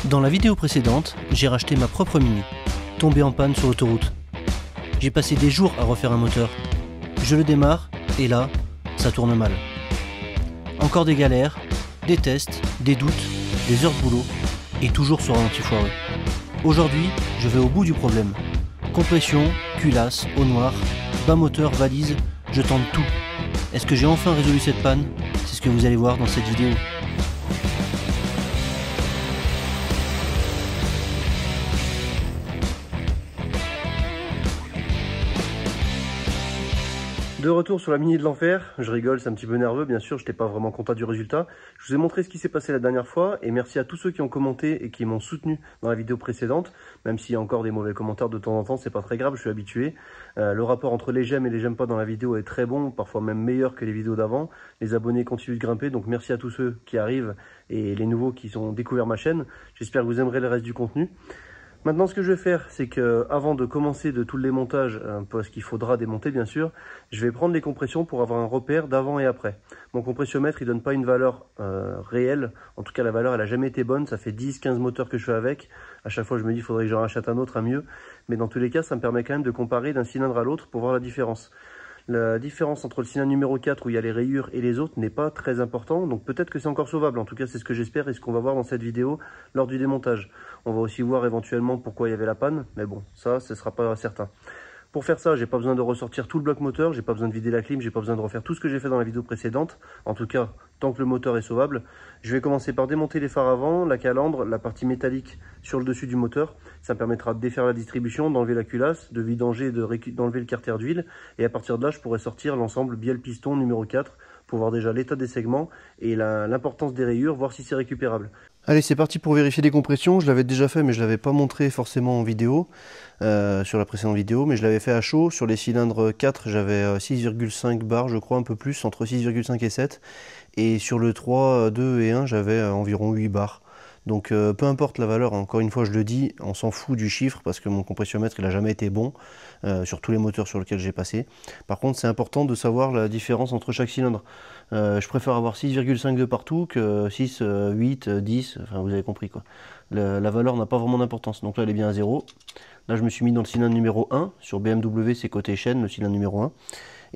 Dans la vidéo précédente, j'ai racheté ma propre Mini, tombée en panne sur l'autoroute. J'ai passé des jours à refaire un moteur. Je le démarre, et là, ça tourne mal. Encore des galères, des tests, des doutes, des heures de boulot, et toujours sur ralenti foireux. Aujourd'hui, je vais au bout du problème. Compression, culasse, eau noire, bas moteur, valise, je tente tout. Est-ce que j'ai enfin résolu cette panne? C'est ce que vous allez voir dans cette vidéo. De retour sur la Mini de l'enfer, je rigole, c'est un petit peu nerveux, bien sûr, je n'étais pas vraiment content du résultat. Je vous ai montré ce qui s'est passé la dernière fois, et merci à tous ceux qui ont commenté et qui m'ont soutenu dans la vidéo précédente, même s'il y a encore des mauvais commentaires de temps en temps, c'est pas très grave, je suis habitué. Le rapport entre les j'aime et les j'aime pas dans la vidéo est très bon, parfois même meilleur que les vidéos d'avant. Les abonnés continuent de grimper, donc merci à tous ceux qui arrivent et les nouveaux qui ont découvert ma chaîne. J'espère que vous aimerez le reste du contenu. Maintenant, ce que je vais faire, c'est que avant de commencer de tout le démontage, parce qu'il faudra démonter bien sûr, je vais prendre les compressions pour avoir un repère d'avant et après. Mon compressiomètre, il donne pas une valeur réelle. En tout cas, la valeur, elle a jamais été bonne. Ça fait 10-15 moteurs que je fais avec. À chaque fois, je me dis, il faudrait que j'en rachète un autre, un mieux. Mais dans tous les cas, ça me permet quand même de comparer d'un cylindre à l'autre pour voir la différence. La différence entre le cylindre numéro 4 où il y a les rayures et les autres n'est pas très important, donc peut-être que c'est encore sauvable. En tout cas, c'est ce que j'espère et ce qu'on va voir dans cette vidéo lors du démontage. On va aussi voir éventuellement pourquoi il y avait la panne, mais bon, ça, ce ne sera pas certain. Pour faire ça, j'ai pas besoin de ressortir tout le bloc moteur, j'ai pas besoin de vider la clim, j'ai pas besoin de refaire tout ce que j'ai fait dans la vidéo précédente. En tout cas, tant que le moteur est sauvable. Je vais commencer par démonter les phares avant, la calandre, la partie métallique sur le dessus du moteur. Ça me permettra de défaire la distribution, d'enlever la culasse, de vidanger, d'enlever le carter d'huile. Et à partir de là, je pourrai sortir l'ensemble bielle-piston numéro 4 pour voir déjà l'état des segments et l'importance des rayures, voir si c'est récupérable. Allez, c'est parti pour vérifier les compressions. Je l'avais déjà fait, mais je ne l'avais pas montré forcément en vidéo, sur la précédente vidéo, mais je l'avais fait à chaud. Sur les cylindres 4, j'avais 6,5 bars, je crois, un peu plus, entre 6,5 et 7. Et sur le 3, 2 et 1, j'avais environ 8 bars. Donc peu importe la valeur, encore une fois je le dis, on s'en fout du chiffre parce que mon compressiomètre il n'a jamais été bon sur tous les moteurs sur lesquels j'ai passé. Par contre c'est important de savoir la différence entre chaque cylindre. Je préfère avoir 6,5 de partout que 6, 8, 10, enfin vous avez compris quoi. La valeur n'a pas vraiment d'importance, donc là elle est bien à 0. Là je me suis mis dans le cylindre numéro 1, sur BMW c'est côté chaîne le cylindre numéro 1.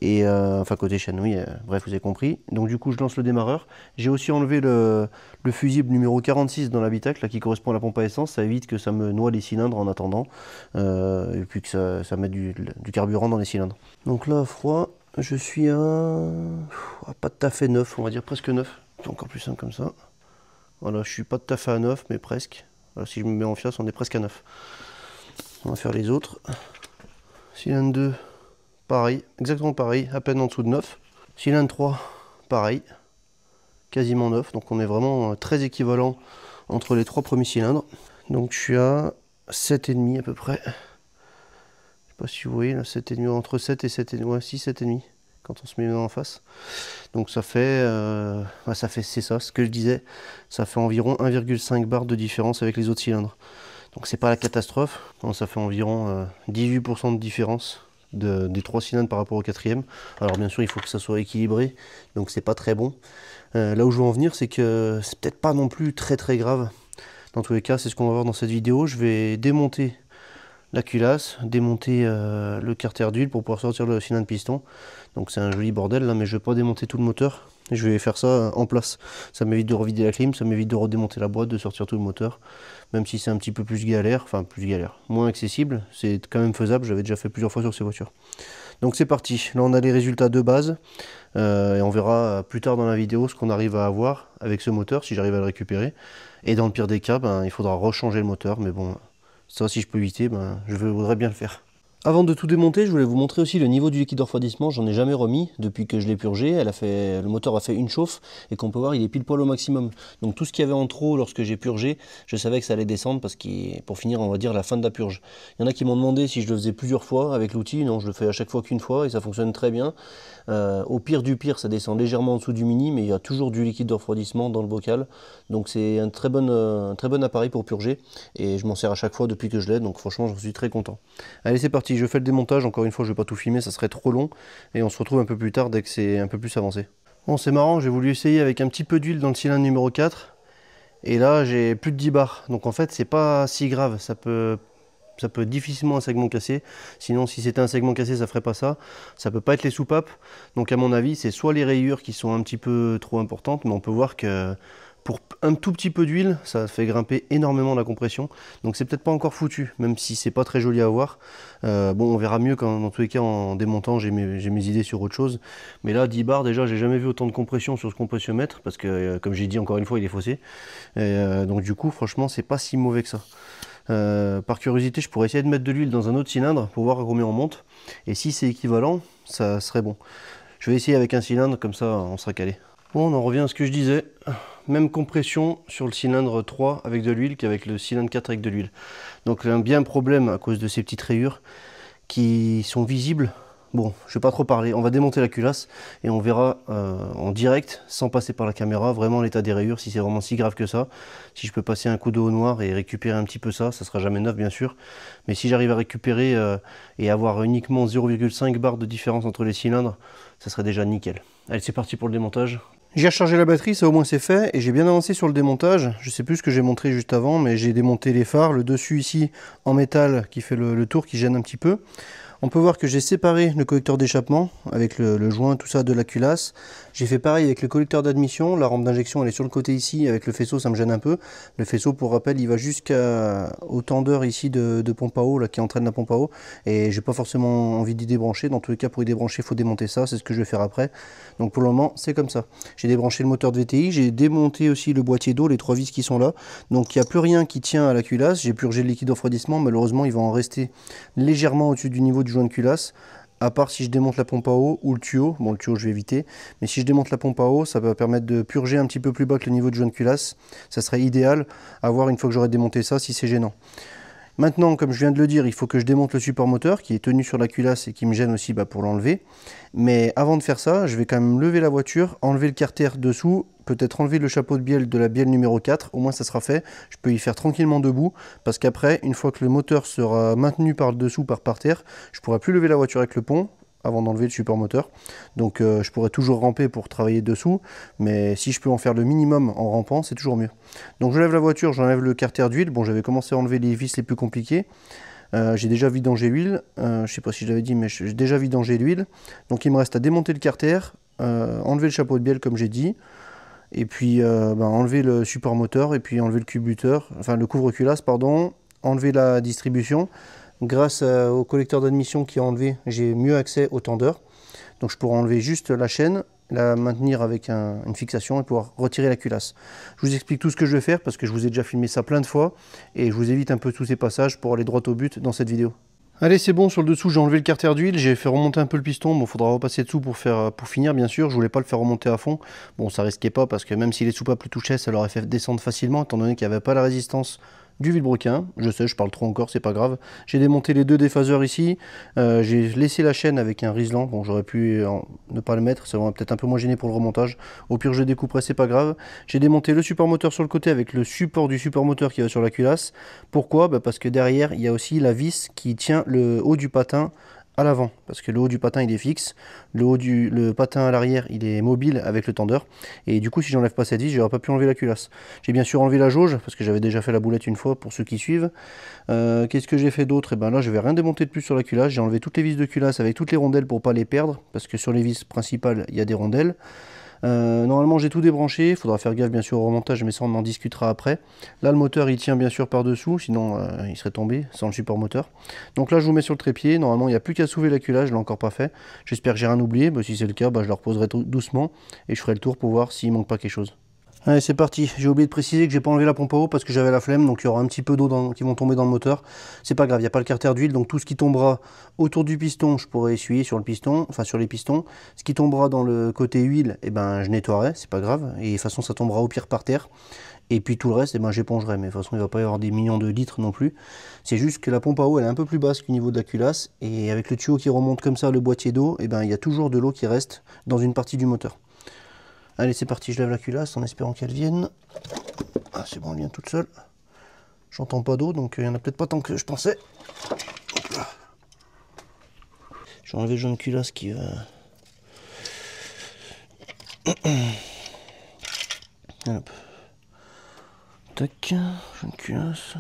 Et enfin côté chaîne, oui, bref vous avez compris. Donc du coup je lance le démarreur. J'ai aussi enlevé le fusible numéro 46 dans l'habitacle, là qui correspond à la pompe à essence. Ça évite que ça me noie les cylindres en attendant, et puis que ça mette du carburant dans les cylindres. Donc là à froid, je suis à pas tout à fait neuf, on va dire presque neuf. C'est encore plus simple comme ça. Voilà, je suis pas tout à fait à 9, mais presque. Voilà, si je me mets en fiasse, on est presque à 9. On va faire les autres. Cylindre 2. Pareil, exactement pareil, à peine en dessous de 9. Cylindre 3, pareil, quasiment 9. Donc on est vraiment très équivalent entre les trois premiers cylindres. Donc je suis à 7,5 à peu près. Je sais pas si vous voyez, là, 7,5, entre 7 et 7,5, ouais, 6, 7,5 quand on se met en face. Donc ça fait, c'est ça, ce que je disais, ça fait environ 1,5 bar de différence avec les autres cylindres. Donc c'est pas la catastrophe, donc, ça fait environ 18% de différence. Des trois cylindres par rapport au quatrième. Alors bien sûr il faut que ça soit équilibré, donc c'est pas très bon. Là où je veux en venir, c'est que c'est peut-être pas non plus très grave. Dans tous les cas, c'est ce qu'on va voir dans cette vidéo. Je vais démonter la culasse, démonter le carter d'huile pour pouvoir sortir le cylindre piston. Donc c'est un joli bordel là, mais je vais pas démonter tout le moteur. Je vais faire ça en place. Ça m'évite de revider la clim, ça m'évite de redémonter la boîte, de sortir tout le moteur. Même si c'est un petit peu plus galère, enfin plus galère, moins accessible, c'est quand même faisable, j'avais déjà fait plusieurs fois sur ces voitures. Donc c'est parti, là on a les résultats de base, et on verra plus tard dans la vidéo ce qu'on arrive à avoir avec ce moteur, si j'arrive à le récupérer. Et dans le pire des cas, il faudra rechanger le moteur, mais bon, ça si je peux éviter, je voudrais bien le faire. Avant de tout démonter, je voulais vous montrer aussi le niveau du liquide de refroidissement. J'en ai jamais remis depuis que je l'ai purgé. Le moteur a fait une chauffe et qu'on peut voir, il est pile poil au maximum. Donc tout ce qu'il y avait en trop lorsque j'ai purgé, je savais que ça allait descendre parce que pour finir, on va dire la fin de la purge. Il y en a qui m'ont demandé si je le faisais plusieurs fois avec l'outil. Non, je le fais à chaque fois qu'une fois et ça fonctionne très bien. Au pire du pire, ça descend légèrement en dessous du mini, mais il y a toujours du liquide de refroidissement dans le bocal. Donc c'est un très bon appareil pour purger et je m'en sers à chaque fois depuis que je l'ai. Donc franchement, j'en suis très content. Allez, c'est parti. Je fais le démontage, encore une fois je ne vais pas tout filmer, ça serait trop long, et on se retrouve un peu plus tard dès que c'est un peu plus avancé. Bon, c'est marrant, j'ai voulu essayer avec un petit peu d'huile dans le cylindre numéro 4, Et là, j'ai plus de 10 bars. Donc en fait, c'est pas si grave. Ça peut difficilement un segment cassé. Sinon, si c'était un segment cassé, ça ferait pas ça. Ça peut pas être les soupapes. Donc à mon avis, c'est soit les rayures qui sont un petit peu trop importantes, mais on peut voir que pour un tout petit peu d'huile, ça fait grimper énormément la compression. Donc c'est peut-être pas encore foutu, même si c'est pas très joli à voir. Bon, on verra mieux quand, dans tous les cas, en démontant, j'ai mes idées sur autre chose. Mais là, 10 bars, déjà, j'ai jamais vu autant de compression sur ce compressiomètre, parce que, comme j'ai dit encore une fois, il est faussé. Donc du coup, franchement, c'est pas si mauvais que ça. Par curiosité, je pourrais essayer de mettre de l'huile dans un autre cylindre pour voir à combien on monte. Et si c'est équivalent, ça serait bon. Je vais essayer avec un cylindre, comme ça on sera calé. Bon, on en revient à ce que je disais. Même compression sur le cylindre 3 avec de l'huile qu'avec le cylindre 4 avec de l'huile. Donc un bien problème à cause de ces petites rayures qui sont visibles. Bon, je vais pas trop parler, on va démonter la culasse et on verra en direct, sans passer par la caméra, vraiment l'état des rayures, si c'est vraiment si grave que ça. Si je peux passer un coup d'eau au noir et récupérer un petit peu ça sera jamais neuf bien sûr. Mais si j'arrive à récupérer et avoir uniquement 0,5 bar de différence entre les cylindres, ça serait déjà nickel. Allez, c'est parti pour le démontage. J'ai rechargé la batterie, ça au moins c'est fait, et j'ai bien avancé sur le démontage. Je sais plus ce que j'ai montré juste avant, mais j'ai démonté les phares, le dessus ici en métal qui fait le tour, qui gêne un petit peu. On peut voir que j'ai séparé le collecteur d'échappement avec le joint, tout ça de la culasse. J'ai fait pareil avec le collecteur d'admission. La rampe d'injection elle est sur le côté ici, avec le faisceau ça me gêne un peu. Le faisceau pour rappel il va jusqu'au tendeur ici de pompe à eau là, qui entraîne la pompe à eau. Et j'ai pas forcément envie d'y débrancher. Dans tous les cas pour y débrancher il faut démonter ça, c'est ce que je vais faire après. Donc pour le moment c'est comme ça. J'ai débranché le moteur de VTI, j'ai démonté aussi le boîtier d'eau, les 3 vis qui sont là. Donc il n'y a plus rien qui tient à la culasse. J'ai purgé le liquide de refroidissement, malheureusement il va en rester légèrement au-dessus du niveau du joint de culasse, à part si je démonte la pompe à eau ou le tuyau. Bon, le tuyau je vais éviter, mais si je démonte la pompe à eau, ça va permettre de purger un petit peu plus bas que le niveau du joint de culasse. Ça serait idéal à voir une fois que j'aurai démonté ça, si c'est gênant. Maintenant, comme je viens de le dire, il faut que je démonte le support moteur qui est tenu sur la culasse et qui me gêne aussi pour l'enlever. Mais avant de faire ça, je vais quand même lever la voiture, enlever le carter dessous, peut-être enlever le chapeau de bielle de la bielle numéro 4, au moins ça sera fait. Je peux y faire tranquillement debout, parce qu'après, une fois que le moteur sera maintenu par le dessous, par terre, je ne pourrai plus lever la voiture avec le pont, avant d'enlever le support moteur. Donc je pourrais toujours ramper pour travailler dessous, mais si je peux en faire le minimum en rampant, c'est toujours mieux. Donc je lève la voiture, j'enlève le carter d'huile. Bon, j'avais commencé à enlever les vis les plus compliquées. J'ai déjà vidangé l'huile, je sais pas si je l'avais dit, mais j'ai déjà vidangé l'huile. Donc il me reste à démonter le carter, enlever le chapeau de bielle comme j'ai dit, et puis enlever le support moteur, et puis enlever le cubuteur, enfin le couvre-culasse, pardon, enlever la distribution. Grâce au collecteur d'admission qui a enlevé, j'ai mieux accès au tendeur. Donc je pourrai enlever juste la chaîne, la maintenir avec une fixation et pouvoir retirer la culasse. Je vous explique tout ce que je vais faire parce que je vous ai déjà filmé ça plein de fois et je vous évite un peu tous ces passages pour aller droit au but dans cette vidéo. Allez, c'est bon, sur le dessous j'ai enlevé le carter d'huile, j'ai fait remonter un peu le piston. Bon, faudra repasser dessous pour finir bien sûr. Je voulais pas le faire remonter à fond. Bon, ça risquait pas parce que même si les soupapes le touchaient, ça l'aurait fait descendre facilement étant donné qu'il n'y avait pas la résistance du vilebrequin. Je sais, je parle trop encore, c'est pas grave. J'ai démonté les deux déphaseurs ici. J'ai laissé la chaîne avec un riselant. Bon, j'aurais pu ne pas le mettre, ça va peut-être un peu moins gêné pour le remontage. Au pire, je découperai, c'est pas grave. J'ai démonté le support moteur sur le côté avec le support du support moteur qui va sur la culasse. Pourquoi? Parce que derrière, il y a aussi la vis qui tient le haut du patin à l'avant, parce que le haut du patin il est fixe, le patin à l'arrière il est mobile avec le tendeur, et du coup si j'enlève pas cette vis, j'aurais pas pu enlever la culasse. J'ai bien sûr enlevé la jauge, parce que j'avais déjà fait la boulette une fois pour ceux qui suivent. Qu'est-ce que j'ai fait d'autre? Et ben là je vais rien démonter de plus sur la culasse, j'ai enlevé toutes les vis de culasse avec toutes les rondelles pour pas les perdre, parce que sur les vis principales il y a des rondelles. Normalement j'ai tout débranché, il faudra faire gaffe bien sûr au remontage, mais ça on en discutera après. Là le moteur il tient bien sûr par dessous, sinon il serait tombé sans le support moteur. Donc là je vous mets sur le trépied, normalement il n'y a plus qu'à soulever la culasse, je l'ai encore pas fait. J'espère que j'ai rien oublié, si c'est le cas je la reposerai doucement et je ferai le tour pour voir s'il manque pas quelque chose. Allez c'est parti, j'ai oublié de préciser que j'ai pas enlevé la pompe à eau parce que j'avais la flemme, donc il y aura un petit peu d'eau qui vont tomber dans le moteur. C'est pas grave, il n'y a pas le carter d'huile, donc tout ce qui tombera autour du piston, je pourrai essuyer sur le piston, enfin sur les pistons. Ce qui tombera dans le côté huile, je nettoierai, c'est pas grave, et de toute façon ça tombera au pire par terre. Et puis tout le reste, j'épongerai, mais de toute façon il va pas y avoir des millions de litres non plus. C'est juste que la pompe à eau elle est un peu plus basse qu'au niveau de la culasse, et avec le tuyau qui remonte comme ça, le boîtier d'eau, il y a toujours de l'eau qui reste dans une partie du moteur. Allez c'est parti, je lève la culasse en espérant qu'elle vienne. Ah c'est bon, elle vient toute seule. J'entends pas d'eau, donc il y en a peut-être pas tant que je pensais. J'ai enlevé le jaune culasse qui va... Hop. Tac, je une culasse.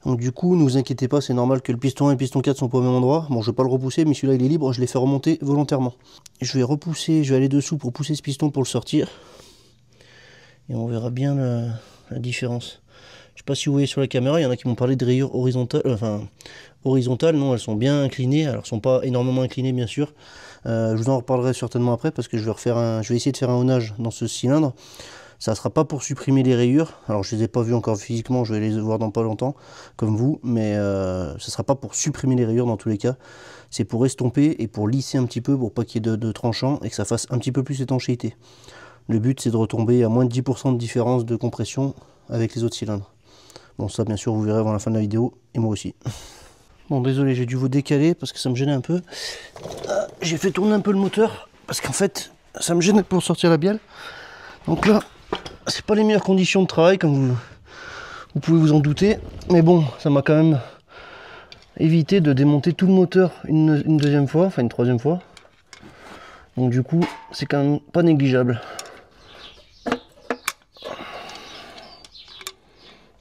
Donc du coup, ne vous inquiétez pas, c'est normal que le piston 1 et le piston 4 sont pas au même endroit. Bon, je vais pas le repousser, mais celui-là il est libre, je l'ai fait remonter volontairement. Je vais repousser, je vais aller dessous pour pousser ce piston pour le sortir. Et on verra bien la différence. Je sais pas si vous voyez sur la caméra, il y en a qui m'ont parlé de rayures horizontales, horizontales, non, elles sont bien inclinées, alors elles sont pas énormément inclinées bien sûr. Je vous en reparlerai certainement après parce que je vais essayer de faire un haunage dans ce cylindre. Ça ne sera pas pour supprimer les rayures, alors je ne les ai pas vues encore physiquement, je vais les voir dans pas longtemps, comme vous, mais ça ne sera pas pour supprimer les rayures dans tous les cas. C'est pour estomper et pour lisser un petit peu, pour pas qu'il y ait de tranchant et que ça fasse un petit peu plus d'étanchéité. Le but c'est de retomber à moins de 10% de différence de compression avec les autres cylindres. Bon, ça bien sûr vous verrez avant la fin de la vidéo, et moi aussi. Bon, désolé, j'ai dû vous décaler parce que ça me gênait un peu. J'ai fait tourner un peu le moteur parce qu'en fait ça me gênait pour sortir la bielle. Donc là, c'est pas les meilleures conditions de travail comme vous pouvez vous en douter, mais bon, ça m'a quand même évité de démonter tout le moteur une deuxième fois, enfin une troisième fois. Donc du coup, c'est quand même pas négligeable.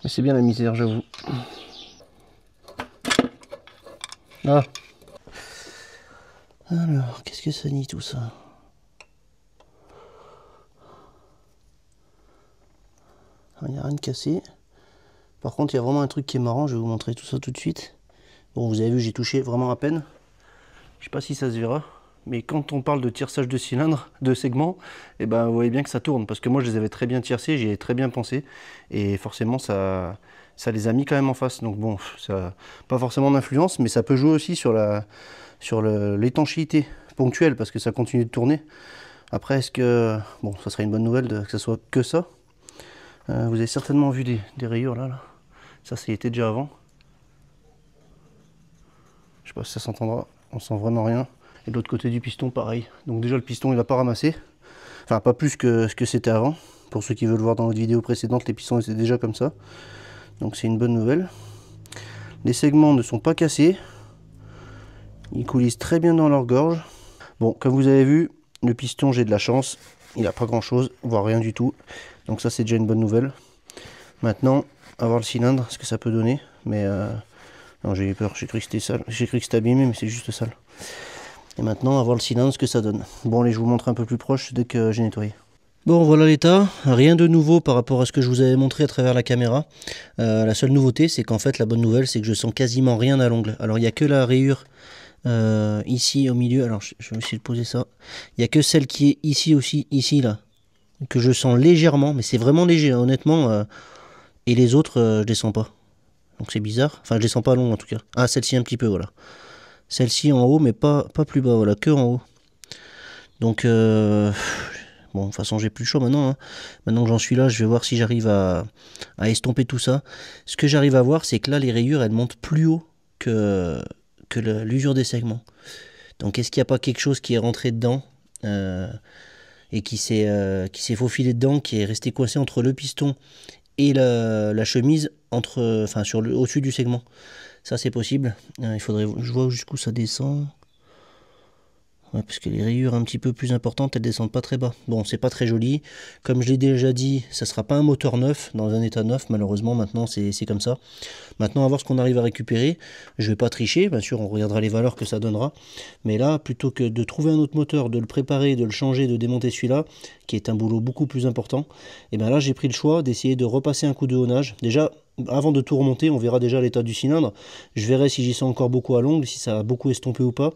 Mais c'est bien la misère, j'avoue. Ah. Alors, qu'est-ce que ça nie tout ça? Il n'y a rien de cassé. Par contre, il y a vraiment un truc qui est marrant, je vais vous montrer tout ça tout de suite. Bon, vous avez vu, j'ai touché vraiment à peine. Je sais pas si ça se verra, mais quand on parle de tierçage de cylindres, de segments, et ben vous voyez bien que ça tourne, parce que moi je les avais très bien tiercés, j'y ai très bien pensé, et forcément ça les a mis quand même en face. Donc bon, ça n'a pas forcément d'influence, mais ça peut jouer aussi sur l'étanchéité ponctuelle, parce que ça continue de tourner. Après, est-ce que, bon, ça serait une bonne nouvelle que ça soit que ça. Vous avez certainement vu des rayures là. Ça y était déjà avant. Je sais pas si ça s'entendra, on sent vraiment rien. Et de l'autre côté du piston, pareil. Donc déjà le piston il va pas ramasser. Enfin pas plus que ce que c'était avant. Pour ceux qui veulent voir dans notre vidéo précédente, les pistons étaient déjà comme ça. Donc c'est une bonne nouvelle. Les segments ne sont pas cassés. Ils coulissent très bien dans leur gorge. Bon, comme vous avez vu, le piston, j'ai de la chance. Il n'a pas grand chose, voire rien du tout. Donc ça c'est déjà une bonne nouvelle. Maintenant, à voir le cylindre, ce que ça peut donner. Mais non, j'ai eu peur, j'ai cru que c'était sale. J'ai cru que c'était abîmé, mais c'est juste sale. Et maintenant, à voir le cylindre, ce que ça donne. Bon, allez, je vous montre un peu plus proche dès que j'ai nettoyé. Bon, voilà l'état. Rien de nouveau par rapport à ce que je vous avais montré à travers la caméra. La seule nouveauté, c'est qu'en fait, la bonne nouvelle, c'est que je sens quasiment rien à l'ongle. Alors, il n'y a que la rayure ici au milieu. Alors, je vais essayer de poser ça. Il n'y a que celle qui est ici aussi, ici, là, que je sens légèrement. Mais c'est vraiment léger, hein, honnêtement. Et les autres, je les sens pas. Donc, c'est bizarre. Enfin, je les sens pas longs, en tout cas. Ah, celle-ci un petit peu, voilà. Celle-ci en haut, mais pas plus bas, voilà, que en haut. Donc, bon, de toute façon, j'ai plus le choix maintenant. Hein. Maintenant que j'en suis là, je vais voir si j'arrive à estomper tout ça. Ce que j'arrive à voir, c'est que là, les rayures, elles montent plus haut que l'usure des segments. Donc, est-ce qu'il n'y a pas quelque chose qui est rentré dedans et qui s'est faufilé dedans, qui est resté coincé entre le piston et la chemise, enfin, au-dessus du segment? Ça c'est possible. Il faudrait, je vois jusqu'où ça descend. Ouais, parce que les rayures un petit peu plus importantes, elles descendent pas très bas. Bon, c'est pas très joli. Comme je l'ai déjà dit, ça sera pas un moteur neuf, dans un état neuf, malheureusement, maintenant c'est comme ça. Maintenant, on va voir ce qu'on arrive à récupérer. Je vais pas tricher, bien sûr, on regardera les valeurs que ça donnera. Mais là, plutôt que de trouver un autre moteur, de le préparer, de le changer, de démonter celui-là, qui est un boulot beaucoup plus important, et bien là, j'ai pris le choix d'essayer de repasser un coup de haunage. Déjà, avant de tout remonter, on verra déjà l'état du cylindre. Je verrai si j'y sens encore beaucoup à l'ongle, si ça a beaucoup estompé ou pas.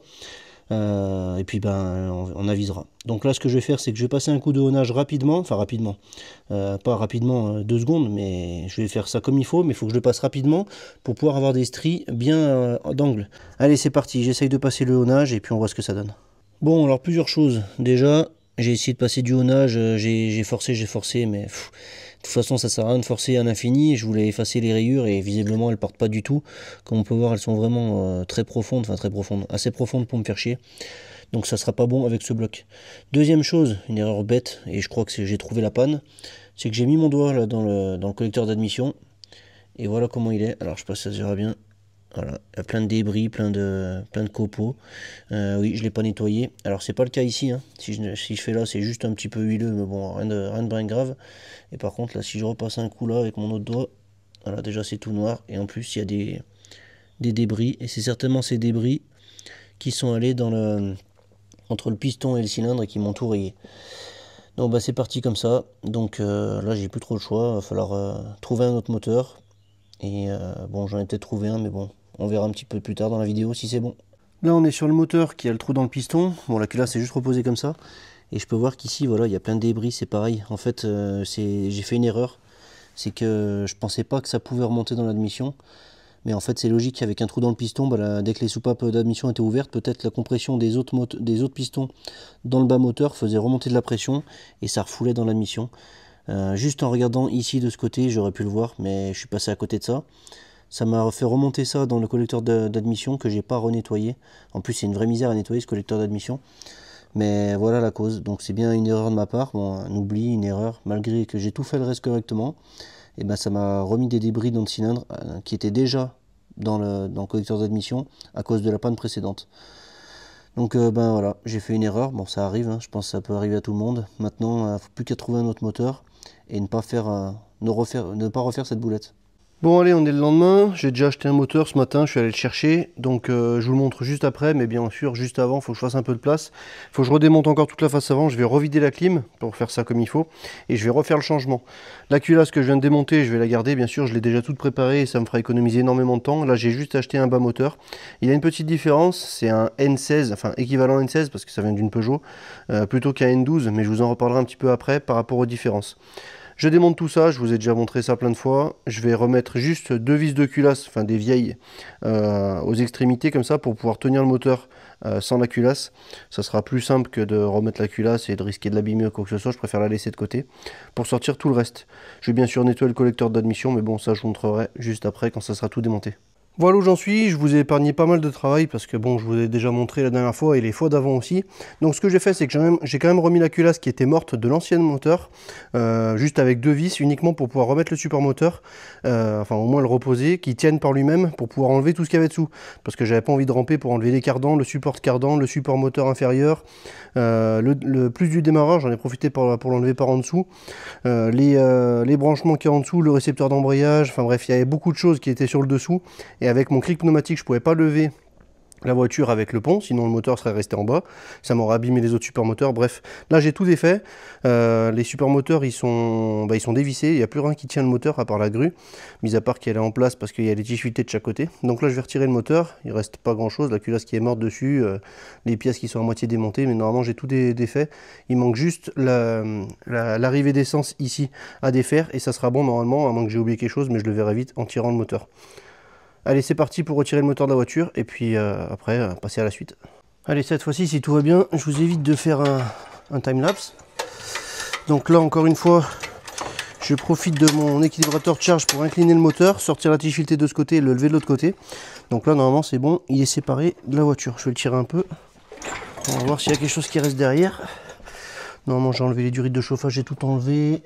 Et puis ben on avisera. Donc là ce que je vais faire, c'est que je vais passer un coup de haunage rapidement, enfin rapidement, pas rapidement 2 secondes, mais je vais faire ça comme il faut, mais il faut que je le passe rapidement pour pouvoir avoir des stries bien d'angle. Allez, c'est parti, j'essaye de passer le haunage et puis on voit ce que ça donne. Bon, alors plusieurs choses. Déjà, j'ai essayé de passer du haunage, j'ai forcé, mais de toute façon ça sert à rien de forcer à l'infini. Je voulais effacer les rayures et visiblement elles partent pas du tout. Comme on peut voir, elles sont vraiment très profondes, enfin très profondes, assez profondes pour me faire chier. Donc ça sera pas bon avec ce bloc. Deuxième chose, une erreur bête, et je crois que j'ai trouvé la panne, c'est que j'ai mis mon doigt là dans le collecteur d'admission. Et voilà comment il est. Alors je sais pas si ça se verra bien. Voilà, il y a plein de débris, plein de copeaux. Oui, je ne l'ai pas nettoyé. Alors, c'est pas le cas ici. Hein. Si je fais là, c'est juste un petit peu huileux, mais bon, rien de bien grave. Et par contre, là, si je repasse un coup là avec mon autre doigt, Voilà, déjà c'est tout noir, et en plus il y a des débris, et c'est certainement ces débris qui sont allés entre le piston et le cylindre et qui m'ont tout rayé. Donc bah c'est parti comme ça, donc là j'ai plus trop le choix, il va falloir trouver un autre moteur, et bon j'en ai peut-être trouvé un, mais bon, on verra un petit peu plus tard dans la vidéo si c'est bon. Là on est sur le moteur qui a le trou dans le piston, bon la culasse est juste reposée comme ça, et je peux voir qu'ici voilà il y a plein de débris, c'est pareil, en fait j'ai fait une erreur, c'est que je pensais pas que ça pouvait remonter dans l'admission, mais en fait c'est logique, avec un trou dans le piston, bah là, dès que les soupapes d'admission étaient ouvertes, peut-être la compression des autres pistons dans le bas moteur faisait remonter de la pression, et ça refoulait dans l'admission. Juste en regardant ici de ce côté, j'aurais pu le voir, mais je suis passé à côté de ça. Ça m'a fait remonter ça dans le collecteur d'admission que j'ai pas renettoyé. En plus c'est une vraie misère à nettoyer ce collecteur d'admission. Mais voilà la cause, donc c'est bien une erreur de ma part, bon, un oubli, une erreur, malgré que j'ai tout fait le reste correctement, et ben ça m'a remis des débris dans le cylindre qui étaient déjà dans le collecteur d'admission à cause de la panne précédente. Donc ben voilà, j'ai fait une erreur, bon ça arrive, hein, je pense que ça peut arriver à tout le monde. Maintenant, il ne faut plus qu'à trouver un autre moteur et ne pas refaire cette boulette. Bon allez, on est le lendemain, j'ai déjà acheté un moteur ce matin, je suis allé le chercher, donc je vous le montre juste après, mais bien sûr juste avant, il faut que je fasse un peu de place. Il faut que je redémonte encore toute la face avant, je vais revider la clim pour faire ça comme il faut, et je vais refaire le changement. La culasse que je viens de démonter, je vais la garder, bien sûr, je l'ai déjà toute préparée et ça me fera économiser énormément de temps. Là j'ai juste acheté un bas moteur, il y a une petite différence, c'est un N16, enfin équivalent N16 parce que ça vient d'une Peugeot, plutôt qu'un N12, mais je vous en reparlerai un petit peu après par rapport aux différences. Je démonte tout ça, je vous ai déjà montré ça plein de fois. Je vais remettre juste 2 vis de culasse, enfin des vieilles, aux extrémités comme ça pour pouvoir tenir le moteur sans la culasse. Ça sera plus simple que de remettre la culasse et de risquer de l'abîmer ou quoi que ce soit. Je préfère la laisser de côté pour sortir tout le reste. Je vais bien sûr nettoyer le collecteur d'admission, mais bon, ça je vous montrerai juste après quand ça sera tout démonté. Voilà où j'en suis, je vous ai épargné pas mal de travail parce que bon, je vous ai déjà montré la dernière fois et les fois d'avant aussi. Donc ce que j'ai fait, c'est que j'ai quand même remis la culasse qui était morte de l'ancien moteur, juste avec 2 vis uniquement pour pouvoir remettre le support moteur, enfin au moins le reposer, qui tienne par lui-même pour pouvoir enlever tout ce qu'il y avait dessous. Parce que j'avais pas envie de ramper pour enlever les cardans, le support cardan, le support moteur inférieur, le plus du démarrage, j'en ai profité pour l'enlever par en dessous, les branchements qui y a en dessous, le récepteur d'embrayage, enfin bref, il y avait beaucoup de choses qui étaient sur le dessous. Et avec mon cric pneumatique, je ne pouvais pas lever la voiture avec le pont, sinon le moteur serait resté en bas. Ça m'aurait abîmé les autres supermoteurs. Bref, là j'ai tout défait. Les supermoteurs, ils sont dévissés. Il n'y a plus rien qui tient le moteur à part la grue, mis à part qu'elle est en place parce qu'il y a des difficultés de chaque côté. Donc là je vais retirer le moteur. Il ne reste pas grand chose. La culasse qui est morte dessus, les pièces qui sont à moitié démontées, mais normalement j'ai tout défait. Il manque juste l'arrivée d'essence ici à défaire et ça sera bon normalement, à moins que j'ai oublié quelque chose, mais je le verrai vite en tirant le moteur. Allez, c'est parti pour retirer le moteur de la voiture et puis après passer à la suite. Allez, cette fois-ci, si tout va bien, je vous évite de faire un time-lapse. Donc là, encore une fois, je profite de mon équilibrateur de charge pour incliner le moteur, sortir la tige filetée de ce côté et le lever de l'autre côté. Donc là, normalement, c'est bon, il est séparé de la voiture. Je vais le tirer un peu. On va voir s'il y a quelque chose qui reste derrière. Normalement, j'ai enlevé les durites de chauffage, j'ai tout enlevé.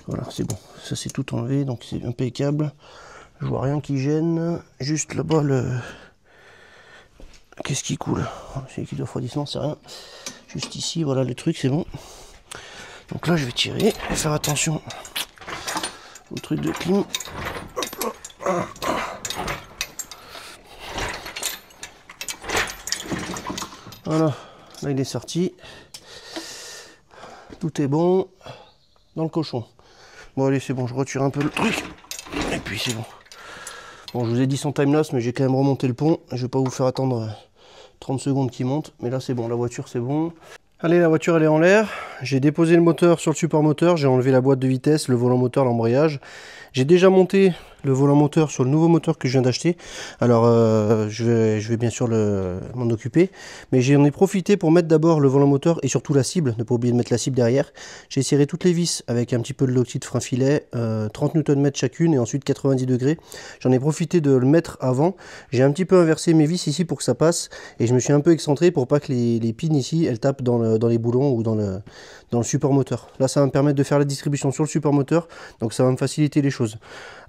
Voilà, c'est bon. Ça, c'est tout enlevé, donc c'est impeccable. Je vois rien qui gêne, juste là-bas qu'est-ce qui coule? C'est liquide de refroidissement, c'est rien. Juste ici, voilà le truc, c'est bon. Donc là je vais tirer et faire attention au truc de clim. Voilà, là il est sorti. Tout est bon dans le cochon. Bon allez, c'est bon, je retire un peu le truc. Et puis c'est bon. Bon, je vous ai dit sans time-lapse, mais j'ai quand même remonté le pont. Je vais pas vous faire attendre 30 secondes qu'il monte. Mais là, c'est bon. La voiture, c'est bon. Allez, la voiture, elle est en l'air. J'ai déposé le moteur sur le support moteur. J'ai enlevé la boîte de vitesse, le volant moteur, l'embrayage. J'ai déjà monté le volant moteur sur le nouveau moteur que je viens d'acheter. Alors, je vais bien sûr m'en occuper. Mais j'en ai profité pour mettre d'abord le volant moteur et surtout la cible. Ne pas oublier de mettre la cible derrière. J'ai serré toutes les vis avec un petit peu de l'octite frein filet. 30 Nm chacune et ensuite 90 degrés. J'en ai profité de le mettre avant. J'ai un petit peu inversé mes vis ici pour que ça passe. Et je me suis un peu excentré pour pas que les pins ici, elles tapent dans les boulons ou dans le support moteur. Là, ça va me permettre de faire la distribution sur le support moteur. Donc ça va me faciliter les choses.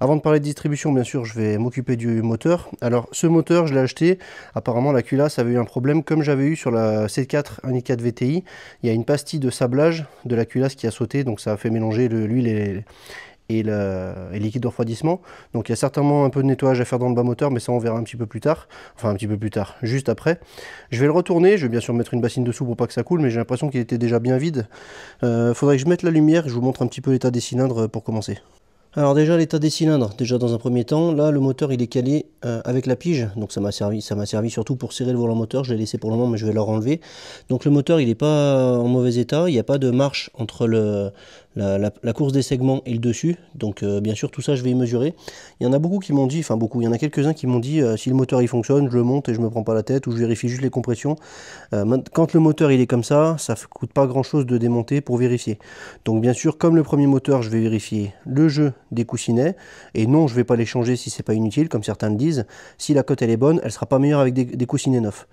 Avant de parler de distribution, bien sûr, je vais m'occuper du moteur. Alors, ce moteur, je l'ai acheté. Apparemment, la culasse avait eu un problème, comme j'avais eu sur la C4 1i4 VTI. Il y a une pastille de sablage de la culasse qui a sauté, donc ça a fait mélanger l'huile et le liquide de refroidissement. Donc il y a certainement un peu de nettoyage à faire dans le bas moteur, mais ça on verra un petit peu plus tard. Enfin un petit peu plus tard, juste après. Je vais le retourner, je vais bien sûr mettre une bassine dessous pour pas que ça coule, mais j'ai l'impression qu'il était déjà bien vide. Faudrait que je mette la lumière, je vous montre un petit peu l'état des cylindres pour commencer. Alors déjà l'état des cylindres, déjà dans un premier temps, là le moteur il est calé avec la pige, donc ça m'a servi surtout pour serrer le volant moteur, je l'ai laissé pour le moment mais je vais le renlever. Donc le moteur il n'est pas en mauvais état, il n'y a pas de marche entre la course des segments et le dessus, donc bien sûr tout ça je vais y mesurer. Il y en a beaucoup qui m'ont dit, enfin beaucoup, il y en a quelques-uns qui m'ont dit si le moteur il fonctionne, je le monte et je me prends pas la tête ou je vérifie juste les compressions. Quand le moteur il est comme ça coûte pas grand chose de démonter pour vérifier. Donc bien sûr comme le premier moteur je vais vérifier le jeu des coussinets, et non je vais pas les changer si c'est pas inutile comme certains le disent. Si la cote elle est bonne, elle sera pas meilleure avec des coussinets neufs.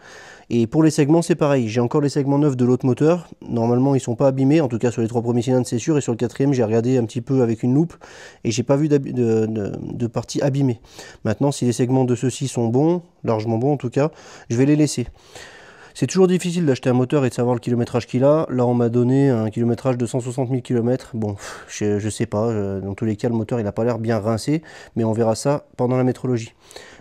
Et pour les segments c'est pareil, j'ai encore les segments neufs de l'autre moteur, normalement ils sont pas abîmés, en tout cas sur les 3 premiers cylindres c'est sûr, et sur le 4e j'ai regardé un petit peu avec une loupe et j'ai pas vu de partie abîmée. Maintenant si les segments de ceux-ci sont bons, largement bons en tout cas, je vais les laisser. C'est toujours difficile d'acheter un moteur et de savoir le kilométrage qu'il a. Là, on m'a donné un kilométrage de 160 000 km. Bon, je sais pas. Dans tous les cas, le moteur, il n'a pas l'air bien rincé. Mais on verra ça pendant la métrologie.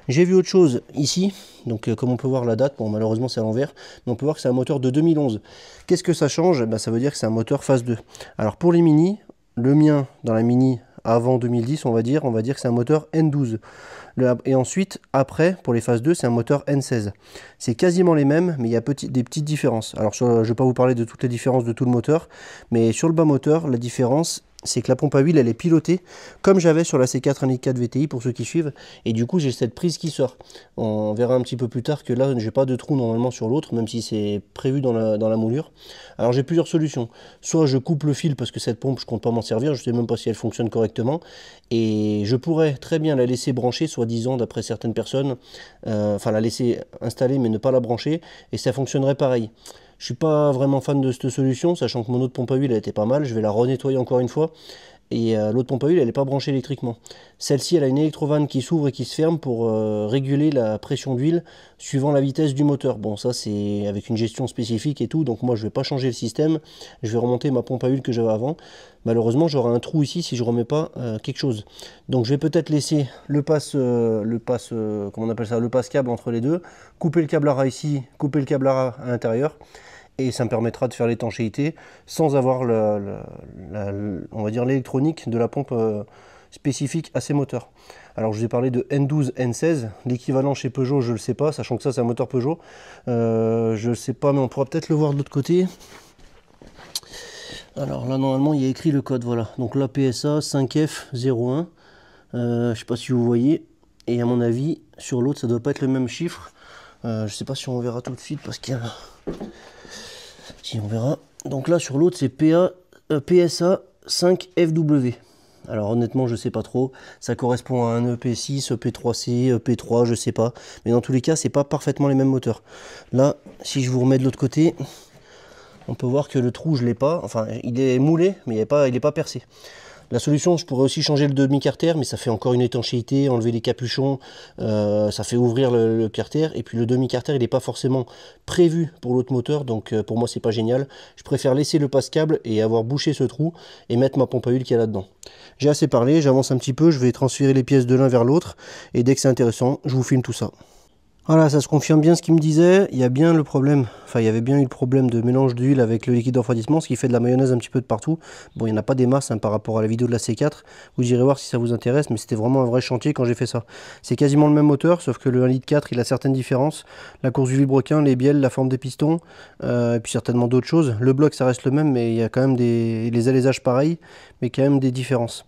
J'ai vu autre chose ici. Donc, comme on peut voir la date, bon, malheureusement, c'est à l'envers. Mais on peut voir que c'est un moteur de 2011. Qu'est-ce que ça change? Ben, ça veut dire que c'est un moteur phase 2. Alors, pour les Mini, le mien, dans la Mini, avant 2010, on va dire que c'est un moteur N12. Et ensuite, après, pour les phases 2, c'est un moteur N16. C'est quasiment les mêmes, mais il y a des petites différences. Alors, je ne vais pas vous parler de toutes les différences de tout le moteur, mais sur le bas moteur, la différence, c'est que la pompe à huile, elle est pilotée, comme j'avais sur la C4 1.4 VTI, pour ceux qui suivent, et du coup, j'ai cette prise qui sort. On verra un petit peu plus tard que là, j'ai pas de trou normalement sur l'autre, même si c'est prévu dans la moulure. Alors, j'ai plusieurs solutions. Soit je coupe le fil, parce que cette pompe, je compte pas m'en servir, je sais même pas si elle fonctionne correctement, et je pourrais très bien la laisser brancher, soi-disant, d'après certaines personnes, enfin, la laisser installer, mais ne pas la brancher, et ça fonctionnerait pareil. Je suis pas vraiment fan de cette solution, sachant que mon autre pompe à huile elle était pas mal. Je vais la renettoyer encore une fois. Et l'autre pompe à huile elle n'est pas branchée électriquement. Celle-ci elle a une électrovanne qui s'ouvre et qui se ferme pour réguler la pression d'huile suivant la vitesse du moteur. Bon, ça c'est avec une gestion spécifique et tout, donc moi je vais pas changer le système. Je vais remonter ma pompe à huile que j'avais avant. Malheureusement j'aurai un trou ici si je remets pas quelque chose. Donc je vais peut-être laisser le passe comment on appelle ça, le passe câble entre les deux, couper le câble ARA ici, couper le câble ARA à l'intérieur. Et ça me permettra de faire l'étanchéité sans avoir on va dire l'électronique de la pompe spécifique à ces moteurs. Alors je vous ai parlé de N12, N16, l'équivalent chez Peugeot je ne le sais pas, sachant que ça c'est un moteur Peugeot. Je ne sais pas, mais on pourra peut-être le voir de l'autre côté. Alors là normalement il y a écrit le code, voilà. Donc là PSA 5F01, je ne sais pas si vous voyez, et à mon avis sur l'autre ça ne doit pas être le même chiffre. Je ne sais pas si on verra tout de suite parce qu'il y a... Si on verra. Donc là sur l'autre c'est PSA 5FW. Alors honnêtement je sais pas trop. Ça correspond à un EP6, EP3C, EP3, je sais pas. Mais dans tous les cas c'est pas parfaitement les mêmes moteurs. Là si je vous remets de l'autre côté, on peut voir que le trou je l'ai pas. Enfin il est moulé mais il est pas percé. La solution, je pourrais aussi changer le demi-carter, mais ça fait encore une étanchéité, enlever les capuchons, ça fait ouvrir le carter, et puis le demi-carter, il n'est pas forcément prévu pour l'autre moteur, donc pour moi, c'est pas génial. Je préfère laisser le passe-câble et avoir bouché ce trou, et mettre ma pompe à huile qui est là-dedans. J'ai assez parlé, j'avance un petit peu, je vais transférer les pièces de l'un vers l'autre, et dès que c'est intéressant, je vous filme tout ça. Voilà, ça se confirme bien ce qu'il me disait. Il y a bien le problème, enfin il y avait bien eu le problème de mélange d'huile avec le liquide de refroidissement, ce qui fait de la mayonnaise un petit peu de partout. Bon, il n'y en a pas des masses par rapport à la vidéo de la C4. Vous irez voir si ça vous intéresse, mais c'était vraiment un vrai chantier quand j'ai fait ça. C'est quasiment le même moteur, sauf que le 1,4 litre, il a certaines différences. La course du vilebrequin, les bielles, la forme des pistons, et puis certainement d'autres choses. Le bloc, ça reste le même, mais il y a quand même les alaisages pareils, mais quand même des différences.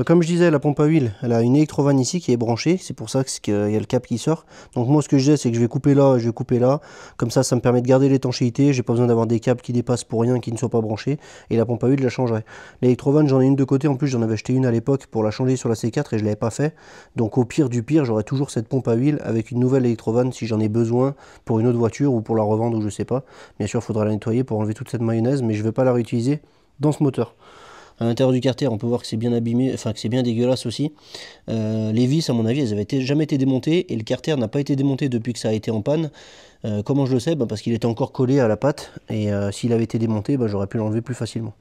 Comme je disais, la pompe à huile, elle a une électrovanne ici qui est branchée. C'est pour ça qu'il y a le câble qui sort. Donc moi, ce que je disais, c'est que je vais couper là, je vais couper là. Comme ça me permet de garder l'étanchéité. J'ai pas besoin d'avoir des câbles qui dépassent pour rien, qui ne soient pas branchés. Et la pompe à huile, je la changerai. L'électrovanne, j'en ai une de côté. En plus, j'en avais acheté une à l'époque pour la changer sur la C4 et je l'avais pas fait. Donc au pire du pire, j'aurai toujours cette pompe à huile avec une nouvelle électrovanne si j'en ai besoin pour une autre voiture ou pour la revendre ou je sais pas. Bien sûr, il faudra la nettoyer pour enlever toute cette mayonnaise, mais je vais pas la réutiliser dans ce moteur. À l'intérieur du carter, on peut voir que c'est bien abîmé, enfin que c'est bien dégueulasse aussi. Les vis, à mon avis, elles avaient jamais été démontées et le carter n'a pas été démonté depuis que ça a été en panne. Comment je le sais? Parce qu'il était encore collé à la patte et s'il avait été démonté, j'aurais pu l'enlever plus facilement.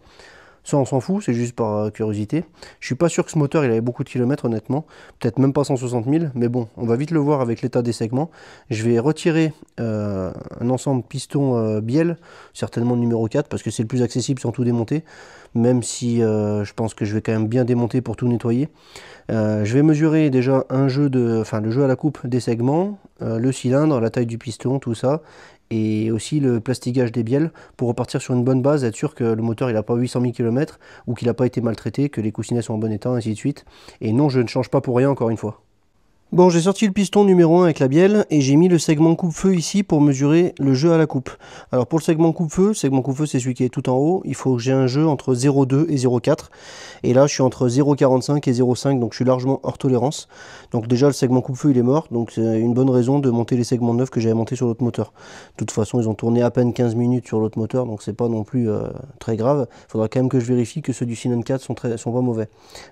Ça on s'en fout, c'est juste par curiosité. Je suis pas sûr que ce moteur il avait beaucoup de kilomètres honnêtement, peut-être même pas 160 000, mais bon, on va vite le voir avec l'état des segments. Je vais retirer un ensemble piston bielle, certainement numéro 4, parce que c'est le plus accessible sans tout démonter, même si je pense que je vais quand même bien démonter pour tout nettoyer. Je vais mesurer déjà le jeu à la coupe des segments, le cylindre, la taille du piston, tout ça, et aussi le plastigage des bielles pour repartir sur une bonne base, être sûr que le moteur il n'a pas 800 000 km ou qu'il n'a pas été maltraité, que les coussinets sont en bon état, ainsi de suite. Et non, je ne change pas pour rien encore une fois. Bon, j'ai sorti le piston numéro 1 avec la bielle et j'ai mis le segment coupe-feu ici pour mesurer le jeu à la coupe. Alors pour le segment coupe-feu c'est celui qui est tout en haut, il faut que j'ai un jeu entre 0,2 et 0,4. Et là je suis entre 0,45 et 0,5, donc je suis largement hors tolérance. Donc déjà le segment coupe-feu il est mort, donc c'est une bonne raison de monter les segments neufs que j'avais montés sur l'autre moteur. De toute façon ils ont tourné à peine 15 minutes sur l'autre moteur, donc c'est pas non plus très grave. Il faudra quand même que je vérifie que ceux du Synon 4 sont pas mauvais.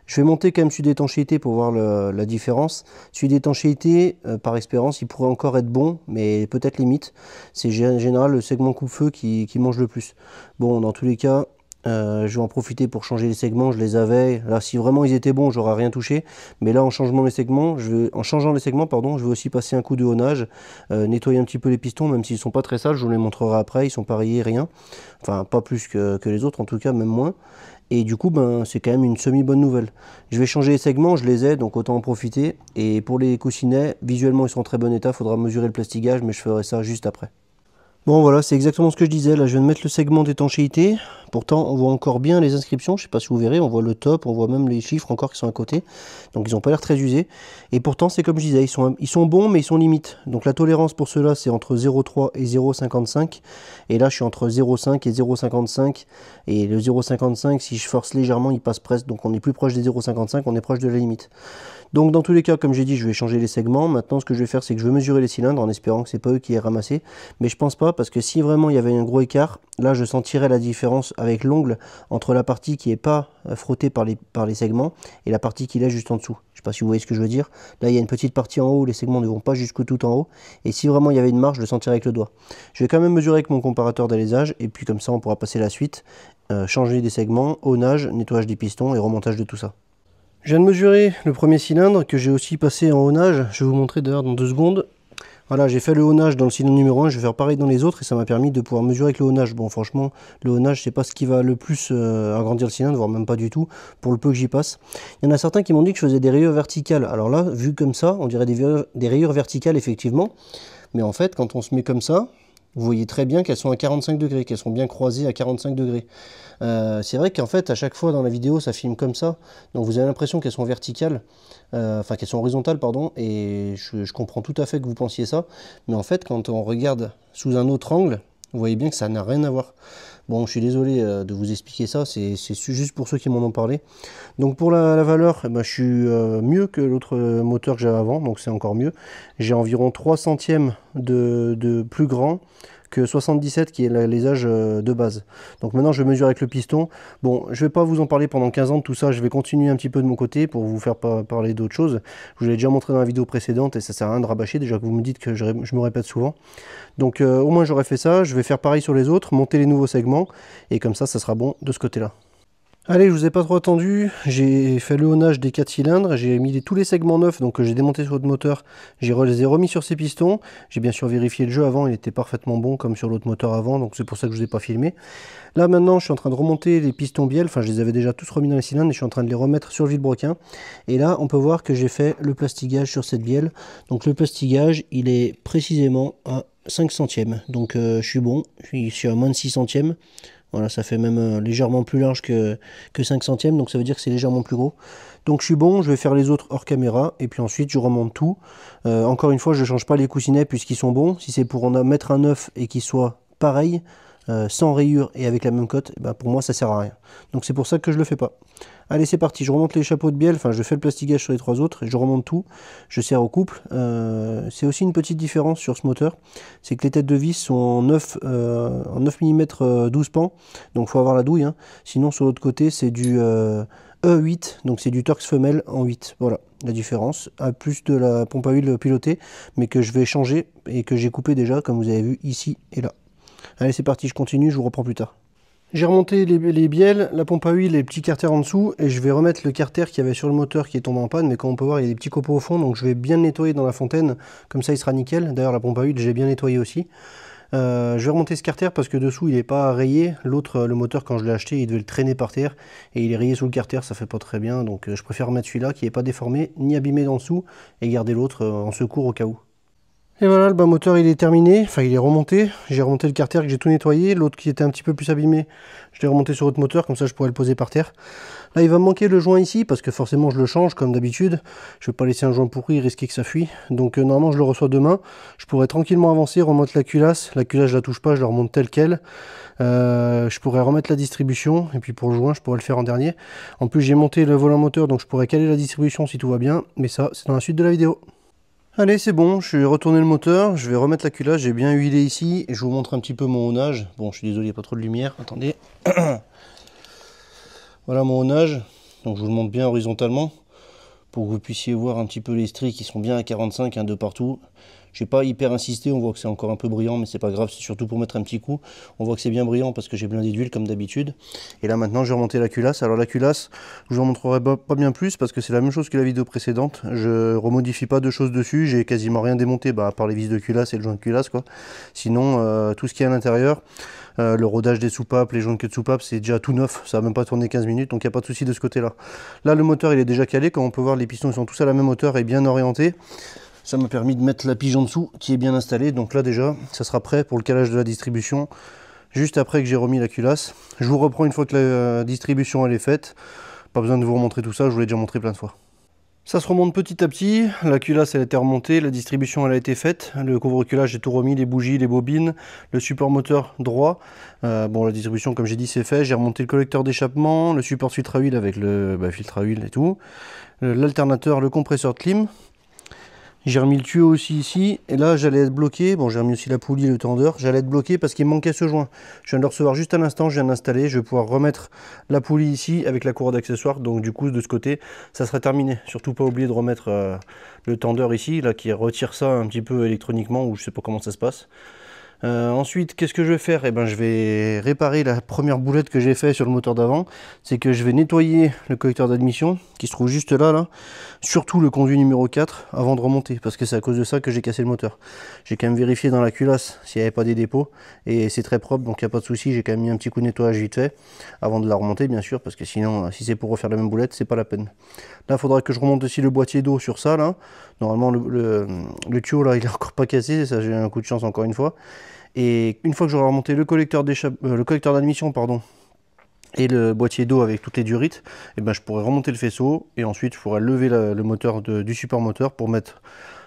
Je vais monter quand même celui d'étanchéité pour voir la différence. Celui d'étanchéité, par expérience, il pourrait encore être bon, mais peut-être limite. C'est en général le segment coupe-feu qui mange le plus. Bon, dans tous les cas, je vais en profiter pour changer les segments. Je les avais. Là, si vraiment ils étaient bons, j'aurais rien touché. Mais là, en changeant les segments, je vais aussi passer un coup de honnage, nettoyer un petit peu les pistons, même s'ils sont pas très sales. Je vous les montrerai après. Ils sont pas rayés, rien. Enfin, pas plus que les autres, en tout cas, même moins. Et du coup, c'est quand même une semi-bonne nouvelle. Je vais changer les segments, je les ai, donc autant en profiter. Et pour les coussinets, visuellement, ils sont en très bon état. Il faudra mesurer le plastigage, mais je ferai ça juste après. Bon voilà, c'est exactement ce que je disais. Là, je viens de mettre le segment d'étanchéité. Pourtant, on voit encore bien les inscriptions. Je ne sais pas si vous verrez, on voit le top, on voit même les chiffres encore qui sont à côté. Donc, ils n'ont pas l'air très usés. Et pourtant, c'est comme je disais, ils sont bons, mais ils sont limites. Donc, la tolérance pour ceux-là, c'est entre 0,3 et 0,55. Et là, je suis entre 0,5 et 0,55. Et le 0,55, si je force légèrement, il passe presque. Donc, on est plus proche des 0,55, on est proche de la limite. Donc dans tous les cas, comme j'ai dit, je vais changer les segments. Maintenant, ce que je vais faire, c'est que je vais mesurer les cylindres en espérant que c'est pas eux qui aient ramassé. Mais je pense pas, parce que si vraiment il y avait un gros écart, là je sentirais la différence avec l'ongle entre la partie qui est pas frottée par les segments et la partie qui est juste en dessous. Je sais pas si vous voyez ce que je veux dire. Là, il y a une petite partie en haut où les segments ne vont pas jusqu'au tout en haut. Et si vraiment il y avait une marge, je le sentirais avec le doigt. Je vais quand même mesurer avec mon comparateur d'alésage. Et puis comme ça, on pourra passer la suite. Changer des segments, honnage, nettoyage des pistons et remontage de tout ça. Je viens de mesurer le premier cylindre que j'ai aussi passé en honnage. Je vais vous montrer d'ailleurs dans 2 secondes. Voilà, j'ai fait le honnage dans le cylindre numéro 1, je vais faire pareil dans les autres et ça m'a permis de pouvoir mesurer avec le honnage. Bon, franchement, le honnage, c'est pas ce qui va le plus agrandir le cylindre, voire même pas du tout, pour le peu que j'y passe. Il y en a certains qui m'ont dit que je faisais des rayures verticales. Alors là, vu comme ça, on dirait des rayures verticales, effectivement. Mais en fait, quand on se met comme ça, vous voyez très bien qu'elles sont à 45 degrés, qu'elles sont bien croisées à 45 degrés. C'est vrai qu'en fait, à chaque fois dans la vidéo, ça filme comme ça. Donc vous avez l'impression qu'elles sont verticales, enfin qu'elles sont horizontales, pardon. Et je comprends tout à fait que vous pensiez ça. Mais en fait, quand on regarde sous un autre angle, vous voyez bien que ça n'a rien à voir. Bon, je suis désolé de vous expliquer ça, c'est juste pour ceux qui m'en ont parlé. Donc pour la valeur, je suis mieux que l'autre moteur que j'avais avant, donc c'est encore mieux. J'ai environ 3 centièmes de plus grand que 77 qui est l'alésage de base. Donc maintenant je vais mesurer avec le piston. Bon, je vais pas vous en parler pendant 15 ans de tout ça, je vais continuer un petit peu de mon côté pour vous faire parler d'autres choses. Je vous l'ai déjà montré dans la vidéo précédente et ça sert à rien de rabâcher, déjà que vous me dites que je me répète souvent. Donc au moins j'aurais fait ça, je vais faire pareil sur les autres, monter les nouveaux segments et comme ça sera bon de ce côté là. Allez, je vous ai pas trop attendu, j'ai fait le honnage des 4 cylindres, j'ai mis tous les segments neufs, donc j'ai démonté sur votre moteur, je les ai remis sur ces pistons, j'ai bien sûr vérifié le jeu avant, il était parfaitement bon comme sur l'autre moteur avant, donc c'est pour ça que je ne vous ai pas filmé. Là maintenant, je suis en train de remonter les pistons bielles, enfin je les avais déjà tous remis dans les cylindres, et je suis en train de les remettre sur le vilebrequin. Et là, on peut voir que j'ai fait le plastigage sur cette bielle, donc le plastigage, il est précisément à 5 centièmes, donc je suis bon, je suis à moins de 6 centièmes. Voilà, ça fait même légèrement plus large que 5 centièmes, donc ça veut dire que c'est légèrement plus gros. Donc je suis bon, je vais faire les autres hors caméra, et puis ensuite je remonte tout. Encore une fois, je ne change pas les coussinets puisqu'ils sont bons. Si c'est pour en mettre un neuf et qu'il soit pareil, sans rayures et avec la même cote, ben pour moi ça sert à rien. Donc c'est pour ça que je le fais pas. Allez, c'est parti, je remonte les chapeaux de bielle, enfin je fais le plastigage sur les 3 autres, je remonte tout, je serre au couple. C'est aussi une petite différence sur ce moteur, c'est que les têtes de vis sont en 9 mm 12 pans, donc il faut avoir la douille, hein. Sinon sur l'autre côté c'est du E8, donc c'est du Torx femelle en 8, voilà la différence, à plus de la pompe à huile pilotée, mais que je vais changer et que j'ai coupé déjà, comme vous avez vu ici et là. Allez, c'est parti, je continue, je vous reprends plus tard. J'ai remonté les bielles, la pompe à huile et le petit carter en dessous et je vais remettre le carter qu'il y avait sur le moteur qui est tombé en panne, mais comme on peut voir il y a des petits copeaux au fond, donc je vais bien le nettoyer dans la fontaine, comme ça il sera nickel. D'ailleurs la pompe à huile j'ai bien nettoyé aussi. Je vais remonter ce carter parce que dessous il n'est pas rayé. L'autre, le moteur, quand je l'ai acheté, il devait le traîner par terre et il est rayé sous le carter, ça fait pas très bien. Donc je préfère remettre celui-là qui n'est pas déformé ni abîmé d'en dessous et garder l'autre en secours au cas où. Et voilà, le bas moteur il est terminé, enfin il est remonté. J'ai remonté le carter que j'ai tout nettoyé. L'autre qui était un petit peu plus abîmé, je l'ai remonté sur l'autre moteur, comme ça je pourrais le poser par terre. Là il va me manquer le joint ici parce que forcément je le change comme d'habitude. Je ne vais pas laisser un joint pourri, risquer que ça fuit. Donc normalement je le reçois demain. Je pourrais tranquillement avancer, remonter la culasse. La culasse je la touche pas, je la remonte telle quelle. Je pourrais remettre la distribution et puis pour le joint je pourrais le faire en dernier. En plus j'ai monté le volant moteur donc je pourrais caler la distribution si tout va bien. Mais ça c'est dans la suite de la vidéo. Allez, c'est bon, je vais retourner le moteur, je vais remettre la culasse, j'ai bien huilé ici, et je vous montre un petit peu mon haunage. Bon, je suis désolé, il n'y a pas trop de lumière, attendez. Voilà mon haunage, donc je vous le montre bien horizontalement, pour que vous puissiez voir un petit peu les stries qui sont bien à 45, de partout. Je n'ai pas hyper insisté, on voit que c'est encore un peu brillant, mais c'est pas grave, c'est surtout pour mettre un petit coup. On voit que c'est bien brillant parce que j'ai blindé d'huile comme d'habitude. Et là maintenant je vais remonter la culasse. Alors la culasse, je vous en montrerai pas bien plus parce que c'est la même chose que la vidéo précédente. Je remodifie pas de choses dessus, j'ai quasiment rien démonté, à part les vis de culasse et le joint de culasse quoi. Sinon tout ce qui est à l'intérieur, le rodage des soupapes, les joints de queue de soupape, c'est déjà tout neuf, ça n'a même pas tourné 15 minutes, donc il n'y a pas de souci de ce côté là. Là le moteur il est déjà calé, comme on peut voir les pistons ils sont tous à la même hauteur et bien orientés. Ça m'a permis de mettre la pige en dessous qui est bien installée. Donc là déjà, ça sera prêt pour le calage de la distribution. Juste après que j'ai remis la culasse. Je vous reprends une fois que la distribution elle est faite. Pas besoin de vous remontrer tout ça, je vous l'ai déjà montré plein de fois. Ça se remonte petit à petit. La culasse elle a été remontée, la distribution elle a été faite. Le couvre-culage j'ai tout remis, les bougies, les bobines, le support moteur droit. Bon la distribution comme j'ai dit c'est fait. J'ai remonté le collecteur d'échappement, le support filtre à huile avec le filtre à huile et tout. L'alternateur, le compresseur de clim. J'ai remis le tuyau aussi ici, et là j'allais être bloqué, bon j'ai remis aussi la poulie et le tendeur, j'allais être bloqué parce qu'il me manquait ce joint. Je viens de le recevoir juste à l'instant, je viens d'installer, je vais pouvoir remettre la poulie ici avec la courroie d'accessoires, donc du coup de ce côté ça sera terminé. Surtout pas oublier de remettre le tendeur ici, là qui retire ça un petit peu électroniquement, ou je sais pas comment ça se passe. Ensuite, qu'est-ce que je vais faire? Je vais réparer la première boulette que j'ai fait sur le moteur d'avant. C'est que je vais nettoyer le collecteur d'admission qui se trouve juste là. Surtout le conduit numéro 4 avant de remonter. Parce que c'est à cause de ça que j'ai cassé le moteur. J'ai quand même vérifié dans la culasse s'il n'y avait pas des dépôts. Et c'est très propre, donc il n'y a pas de souci. J'ai quand même mis un petit coup de nettoyage vite fait. Avant de la remonter, bien sûr. Parce que sinon, si c'est pour refaire la même boulette, c'est pas la peine. Là, il faudra que je remonte aussi le boîtier d'eau sur ça. Là. Normalement, le tuyau, là, il est encore pas cassé. Ça, j'ai un coup de chance encore une fois. Et une fois que j'aurai remonté le collecteur d'admission et le boîtier d'eau avec toutes les durites, je pourrai remonter le faisceau et ensuite je pourrai lever le moteur du support moteur pour mettre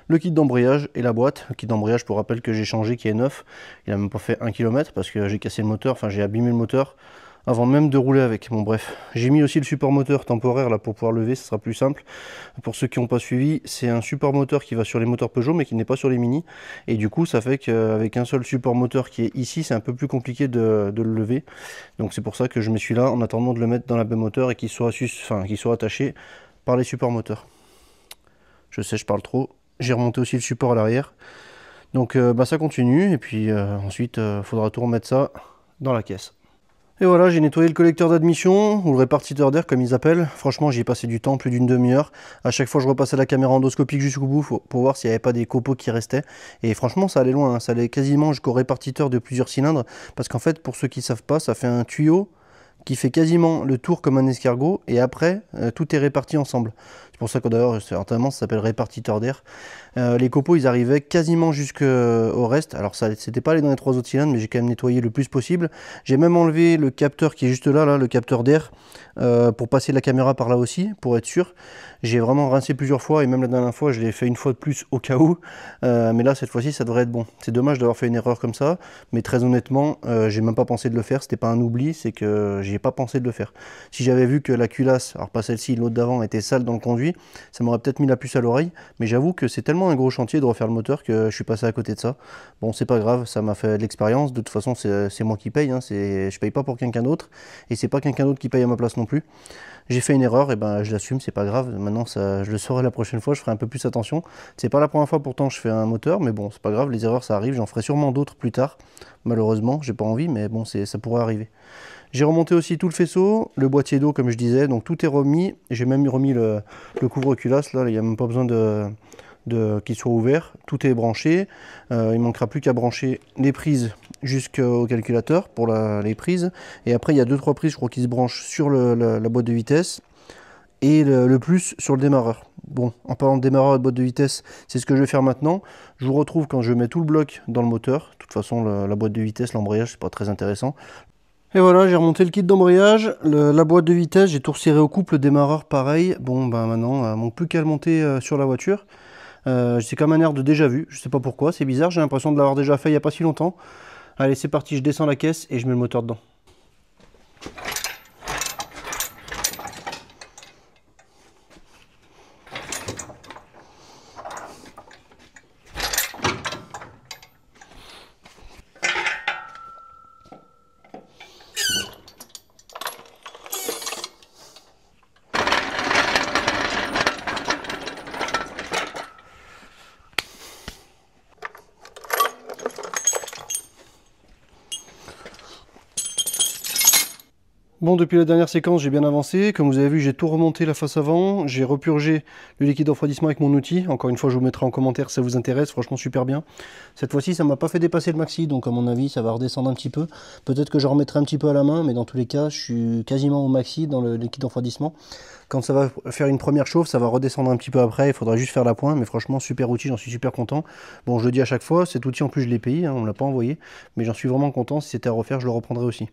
le kit d'embrayage et la boîte. Le kit d'embrayage, pour rappel, que j'ai changé, qui est neuf. Il n'a même pas fait 1 km parce que j'ai cassé le moteur, enfin j'ai abîmé le moteur avant même de rouler avec. Bon bref, j'ai mis aussi le support moteur temporaire là pour pouvoir lever, ce sera plus simple. Pour ceux qui n'ont pas suivi, c'est un support moteur qui va sur les moteurs Peugeot mais qui n'est pas sur les Mini. Et du coup ça fait qu'avec un seul support moteur qui est ici, c'est un peu plus compliqué de le lever. Donc c'est pour ça que je me suis là en attendant de le mettre dans la baie moteur et qu'il soit attaché par les supports moteurs. Je sais, je parle trop. J'ai remonté aussi le support à l'arrière. Donc ça continue et puis ensuite il faudra tout remettre ça dans la caisse. Et voilà, j'ai nettoyé le collecteur d'admission, ou le répartiteur d'air comme ils appellent. Franchement, j'y ai passé du temps, plus d'une demi-heure. À chaque fois, je repassais la caméra endoscopique jusqu'au bout pour voir s'il n'y avait pas des copeaux qui restaient. Et franchement, ça allait loin, hein. Ça allait quasiment jusqu'au répartiteur de plusieurs cylindres. Parce qu'en fait, pour ceux qui ne savent pas, ça fait un tuyau qui fait quasiment le tour comme un escargot. Et après, tout est réparti ensemble. C'est pour ça que d'ailleurs, certainement, ça s'appelle répartiteur d'air. Les copeaux, ils arrivaient quasiment jusqu'au reste. Alors, ça c'était pas allé dans les 3 autres cylindres, mais j'ai quand même nettoyé le plus possible. J'ai même enlevé le capteur qui est juste là, le capteur d'air, pour passer la caméra par là aussi, pour être sûr. J'ai vraiment rincé plusieurs fois, et même la dernière fois, je l'ai fait une fois de plus au cas où. Mais là, cette fois-ci, ça devrait être bon. C'est dommage d'avoir fait une erreur comme ça, mais très honnêtement, j'ai même pas pensé de le faire. C'était pas un oubli, c'est que j'ai pas pensé de le faire. Si j'avais vu que la culasse, alors pas celle-ci, l'autre d'avant, était sale dans le conduit, ça m'aurait peut-être mis la puce à l'oreille, mais j'avoue que c'est tellement un gros chantier de refaire le moteur que je suis passé à côté de ça. Bon, c'est pas grave, ça m'a fait de l'expérience. De toute façon, c'est moi qui paye, hein. Je paye pas pour quelqu'un d'autre, et c'est pas quelqu'un d'autre qui paye à ma place non plus. J'ai fait une erreur, et je l'assume, c'est pas grave. Maintenant, je le saurai la prochaine fois, je ferai un peu plus attention. C'est pas la première fois pourtant que je fais un moteur, mais bon, c'est pas grave, les erreurs ça arrive, j'en ferai sûrement d'autres plus tard. Malheureusement, j'ai pas envie, mais bon, ça pourrait arriver. J'ai remonté aussi tout le faisceau, le boîtier d'eau comme je disais, donc tout est remis. J'ai même remis le couvre-culasse, là il n'y a même pas besoin qu'il soit ouvert. Tout est branché. Il ne manquera plus qu'à brancher les prises jusqu'au calculateur pour les prises. Et après il y a 2-3 prises je crois qui se branchent sur la boîte de vitesse. Et le plus sur le démarreur. Bon, en parlant de démarreur et de boîte de vitesse, c'est ce que je vais faire maintenant. Je vous retrouve quand je mets tout le bloc dans le moteur. De toute façon, la boîte de vitesse, l'embrayage, c'est pas très intéressant. Et voilà, j'ai remonté le kit d'embrayage, la boîte de vitesse, j'ai tout resserré au couple, le démarreur pareil. Bon, ben maintenant, il manque plus qu'à le monter sur la voiture. C'est comme un air de déjà vu, je sais pas pourquoi, c'est bizarre, j'ai l'impression de l'avoir déjà fait il n'y a pas si longtemps. Allez, c'est parti, je descends la caisse et je mets le moteur dedans. Bon, depuis la dernière séquence, j'ai bien avancé. Comme vous avez vu, j'ai tout remonté la face avant. J'ai repurgé le liquide de refroidissement avec mon outil. Encore une fois, je vous mettrai en commentaire si ça vous intéresse. Franchement, super bien. Cette fois-ci, ça ne m'a pas fait dépasser le maxi. Donc, à mon avis, ça va redescendre un petit peu. Peut-être que je remettrai un petit peu à la main. Mais dans tous les cas, je suis quasiment au maxi dans le liquide de refroidissement. Quand ça va faire une première chauffe, ça va redescendre un petit peu après. Il faudra juste faire la pointe. Mais franchement, super outil. J'en suis super content. Bon, je le dis à chaque fois. Cet outil, en plus, je l'ai payé. Hein, on ne l'a pas envoyé. Mais j'en suis vraiment content. Si c'était à refaire, je le reprendrai aussi.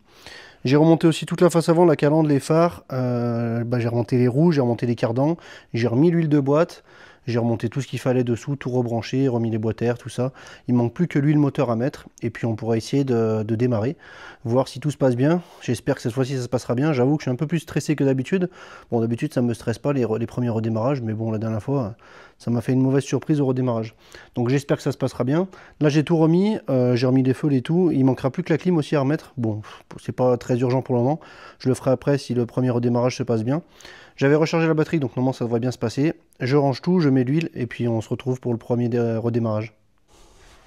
J'ai remonté aussi toute la face avant, la calandre, les phares, j'ai remonté les roues, j'ai remonté les cardans, j'ai remis l'huile de boîte, j'ai remonté tout ce qu'il fallait dessous, tout rebranché, remis les boîtes air, tout ça. Il manque plus que l'huile moteur à mettre, et puis on pourra essayer de démarrer, voir si tout se passe bien. J'espère que cette fois-ci ça se passera bien, j'avoue que je suis un peu plus stressé que d'habitude. Bon, d'habitude ça ne me stresse pas les premiers redémarrages, mais bon, la dernière fois, ça m'a fait une mauvaise surprise au redémarrage. Donc j'espère que ça se passera bien. Là j'ai tout remis, j'ai remis les feux et tout. Il manquera plus que la clim aussi à remettre. Bon, c'est pas très urgent pour le moment. Je le ferai après si le premier redémarrage se passe bien. J'avais rechargé la batterie, donc normalement ça devrait bien se passer. Je range tout, je mets l'huile et puis on se retrouve pour le premier redémarrage.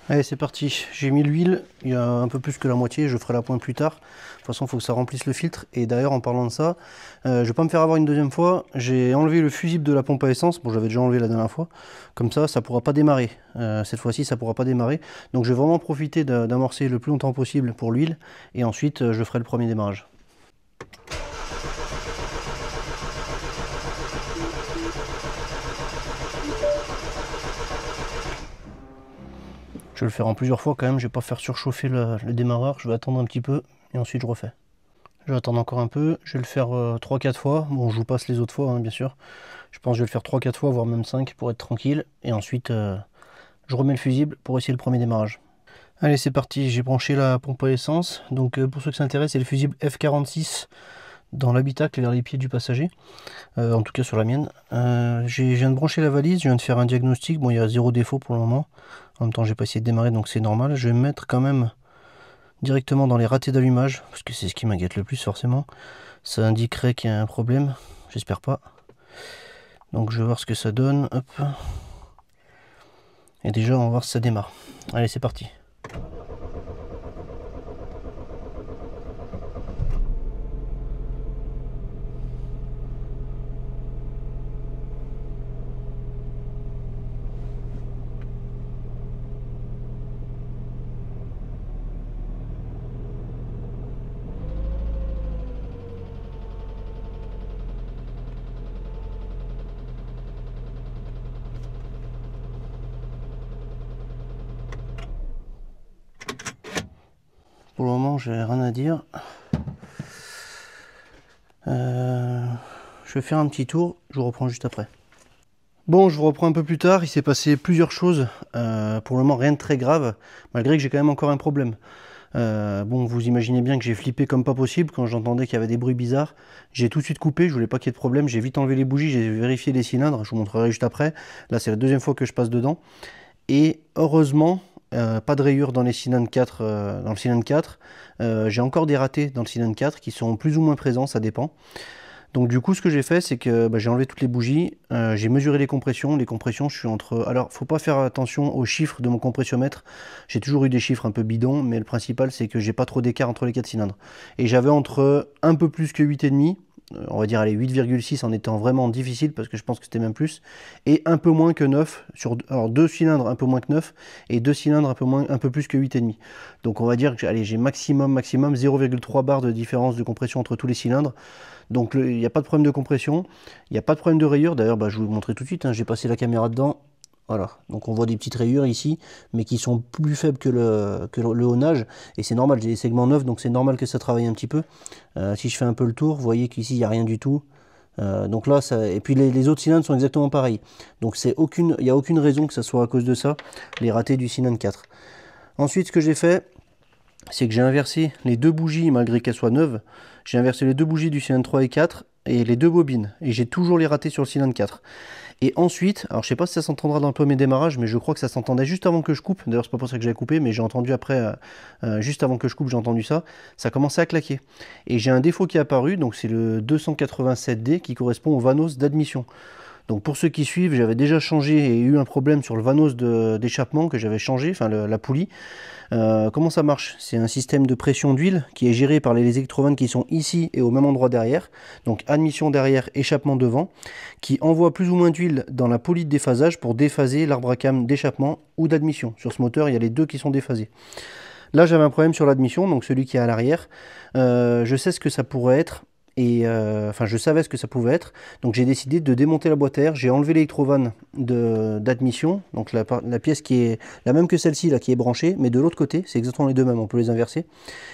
Allez, c'est parti. J'ai mis l'huile, il y a un peu plus que la moitié, je ferai la pointe plus tard. De toute façon, il faut que ça remplisse le filtre. Et d'ailleurs, en parlant de ça, je ne vais pas me faire avoir une deuxième fois. J'ai enlevé le fusible de la pompe à essence. Bon, j'avais déjà enlevé la dernière fois. Comme ça, ça ne pourra pas démarrer. Cette fois-ci, ça ne pourra pas démarrer. Donc, je vais vraiment profiter d'amorcer le plus longtemps possible pour l'huile. Et ensuite, je ferai le premier démarrage. Je vais le faire en plusieurs fois quand même, je vais pas faire surchauffer le démarreur, je vais attendre un petit peu et ensuite je refais. Je vais attendre encore un peu, je vais le faire 3-4 fois, bon je vous passe les autres fois hein, bien sûr. Je pense que je vais le faire 3-4 fois, voire même 5 pour être tranquille. Et ensuite je remets le fusible pour essayer le premier démarrage. Allez c'est parti, j'ai branché la pompe à essence. Donc pour ceux que ça intéresse, c'est le fusible F46 dans l'habitacle vers les pieds du passager, en tout cas sur la mienne. Je viens de brancher la valise, je viens de faire un diagnostic, bon il y a 0 défaut pour le moment. En même temps j'ai pas essayé de démarrer donc c'est normal. Je vais me mettre quand même directement dans les ratés d'allumage, parce que c'est ce qui m'inquiète le plus forcément. Ça indiquerait qu'il y a un problème, j'espère pas. Donc je vais voir ce que ça donne, hop. Et déjà on va voir si ça démarre. Allez c'est parti. Pour le moment, j'ai rien à dire. Je vais faire un petit tour, je vous reprends juste après. Bon, je vous reprends un peu plus tard, il s'est passé plusieurs choses. Pour le moment, rien de très grave, malgré que j'ai quand même encore un problème. Bon, vous imaginez bien que j'ai flippé comme pas possible quand j'entendais qu'il y avait des bruits bizarres. J'ai tout de suite coupé, je voulais pas qu'il y ait de problème. J'ai vite enlevé les bougies, j'ai vérifié les cylindres, je vous montrerai juste après. Là, c'est la deuxième fois que je passe dedans. Et heureusement, pas de rayures dans les cylindres 4, dans le cylindre 4. J'ai encore des ratés dans le cylindre 4 qui sont plus ou moins présents, ça dépend. Donc du coup, ce que j'ai fait, c'est que j'ai enlevé toutes les bougies, j'ai mesuré les compressions. Les compressions, je suis entre... Alors, faut pas faire attention aux chiffres de mon compressiomètre. J'ai toujours eu des chiffres un peu bidons, mais le principal, c'est que j'ai pas trop d'écart entre les 4 cylindres. Et j'avais entre un peu plus que 8,5, on va dire allez 8,6 en étant vraiment difficile, parce que je pense que c'était même plus, et un peu moins que 9, alors 2 cylindres un peu moins que 9, et 2 cylindres un peu plus que 8,5. Donc on va dire que allez, j'ai maximum 0,3 bar de différence de compression entre tous les cylindres. Donc il n'y a pas de problème de compression, il n'y a pas de problème de rayures. D'ailleurs, je vais vous montrer tout de suite, hein, j'ai passé la caméra dedans. Voilà, donc on voit des petites rayures ici, mais qui sont plus faibles que le haut-nage. Et c'est normal, j'ai des segments neufs, donc c'est normal que ça travaille un petit peu. Si je fais un peu le tour, vous voyez qu'ici, il n'y a rien du tout. Donc là, et puis les autres cylindres sont exactement pareils. Donc il n'y a aucune raison que ça soit à cause de ça, les ratés du cylindre 4. Ensuite, ce que j'ai fait, c'est que j'ai inversé les deux bougies, malgré qu'elles soient neuves. J'ai inversé les deux bougies du cylindre 3 et 4 et les deux bobines. Et j'ai toujours les ratés sur le cylindre 4. Et ensuite, alors je sais pas si ça s'entendra dans un peu mes démarrages, mais je crois que ça s'entendait juste avant que je coupe. D'ailleurs, c'est pas pour ça que j'ai coupé, mais j'ai entendu après, juste avant que je coupe, j'ai entendu ça. Ça commençait à claquer. Et j'ai un défaut qui est apparu, donc c'est le 287D qui correspond au Vanos d'admission. Donc pour ceux qui suivent, j'avais déjà changé et eu un problème sur le Vanos d'échappement que j'avais changé, enfin la poulie. Comment ça marche? C'est un système de pression d'huile qui est géré par les électrovannes qui sont ici et au même endroit derrière. Donc admission derrière, échappement devant, qui envoie plus ou moins d'huile dans la poulie de déphasage pour déphaser l'arbre à cam d'échappement ou d'admission. Sur ce moteur, il y a les deux qui sont déphasés. Là, j'avais un problème sur l'admission, donc celui qui est à l'arrière. Je sais ce que ça pourrait être. Et enfin, je savais ce que ça pouvait être, donc j'ai décidé de démonter la boîte à air. J'ai enlevé l'électrovanne d'admission, donc la pièce qui est la même que celle-ci, là, qui est branchée, mais de l'autre côté, c'est exactement les deux mêmes, on peut les inverser.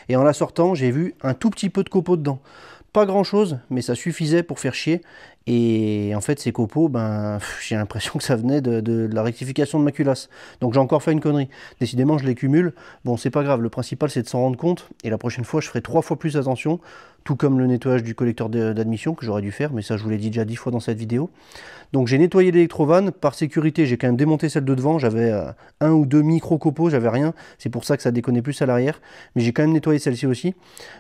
Et en la sortant, j'ai vu un tout petit peu de copeaux dedans. Pas grand chose, mais ça suffisait pour faire chier. Et en fait, ces copeaux, j'ai l'impression que ça venait de la rectification de ma culasse. Donc j'ai encore fait une connerie. Décidément, je les cumule. Bon, c'est pas grave, le principal c'est de s'en rendre compte. Et la prochaine fois, je ferai 3 fois plus attention. Tout comme le nettoyage du collecteur d'admission que j'aurais dû faire, mais ça je vous l'ai dit déjà 10 fois dans cette vidéo. Donc j'ai nettoyé l'électrovanne, par sécurité j'ai quand même démonté celle de devant, j'avais un ou deux micro-copeaux, j'avais rien, c'est pour ça que ça déconnait plus à l'arrière, mais j'ai quand même nettoyé celle-ci aussi.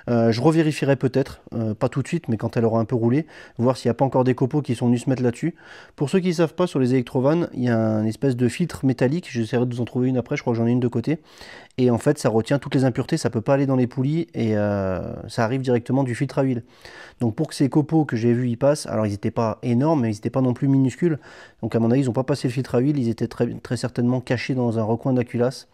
Je revérifierai peut-être, pas tout de suite, mais quand elle aura un peu roulé, voir s'il n'y a pas encore des copeaux qui sont venus se mettre là-dessus. Pour ceux qui ne savent pas, sur les électrovannes, il y a une espèce de filtre métallique, j'essaierai de vous en trouver une après, je crois que j'en ai une de côté, et en fait ça retient toutes les impuretés, ça ne peut pas aller dans les poulies, et ça arrive directement du filtre à huile. Donc pour que ces copeaux que j'ai vus y passent, alors ils n'étaient pas énormes, mais ils n'étaient pas non plus minuscules. Donc à mon avis, ils n'ont pas passé le filtre à huile, ils étaient très certainement cachés dans un recoin de la culasse.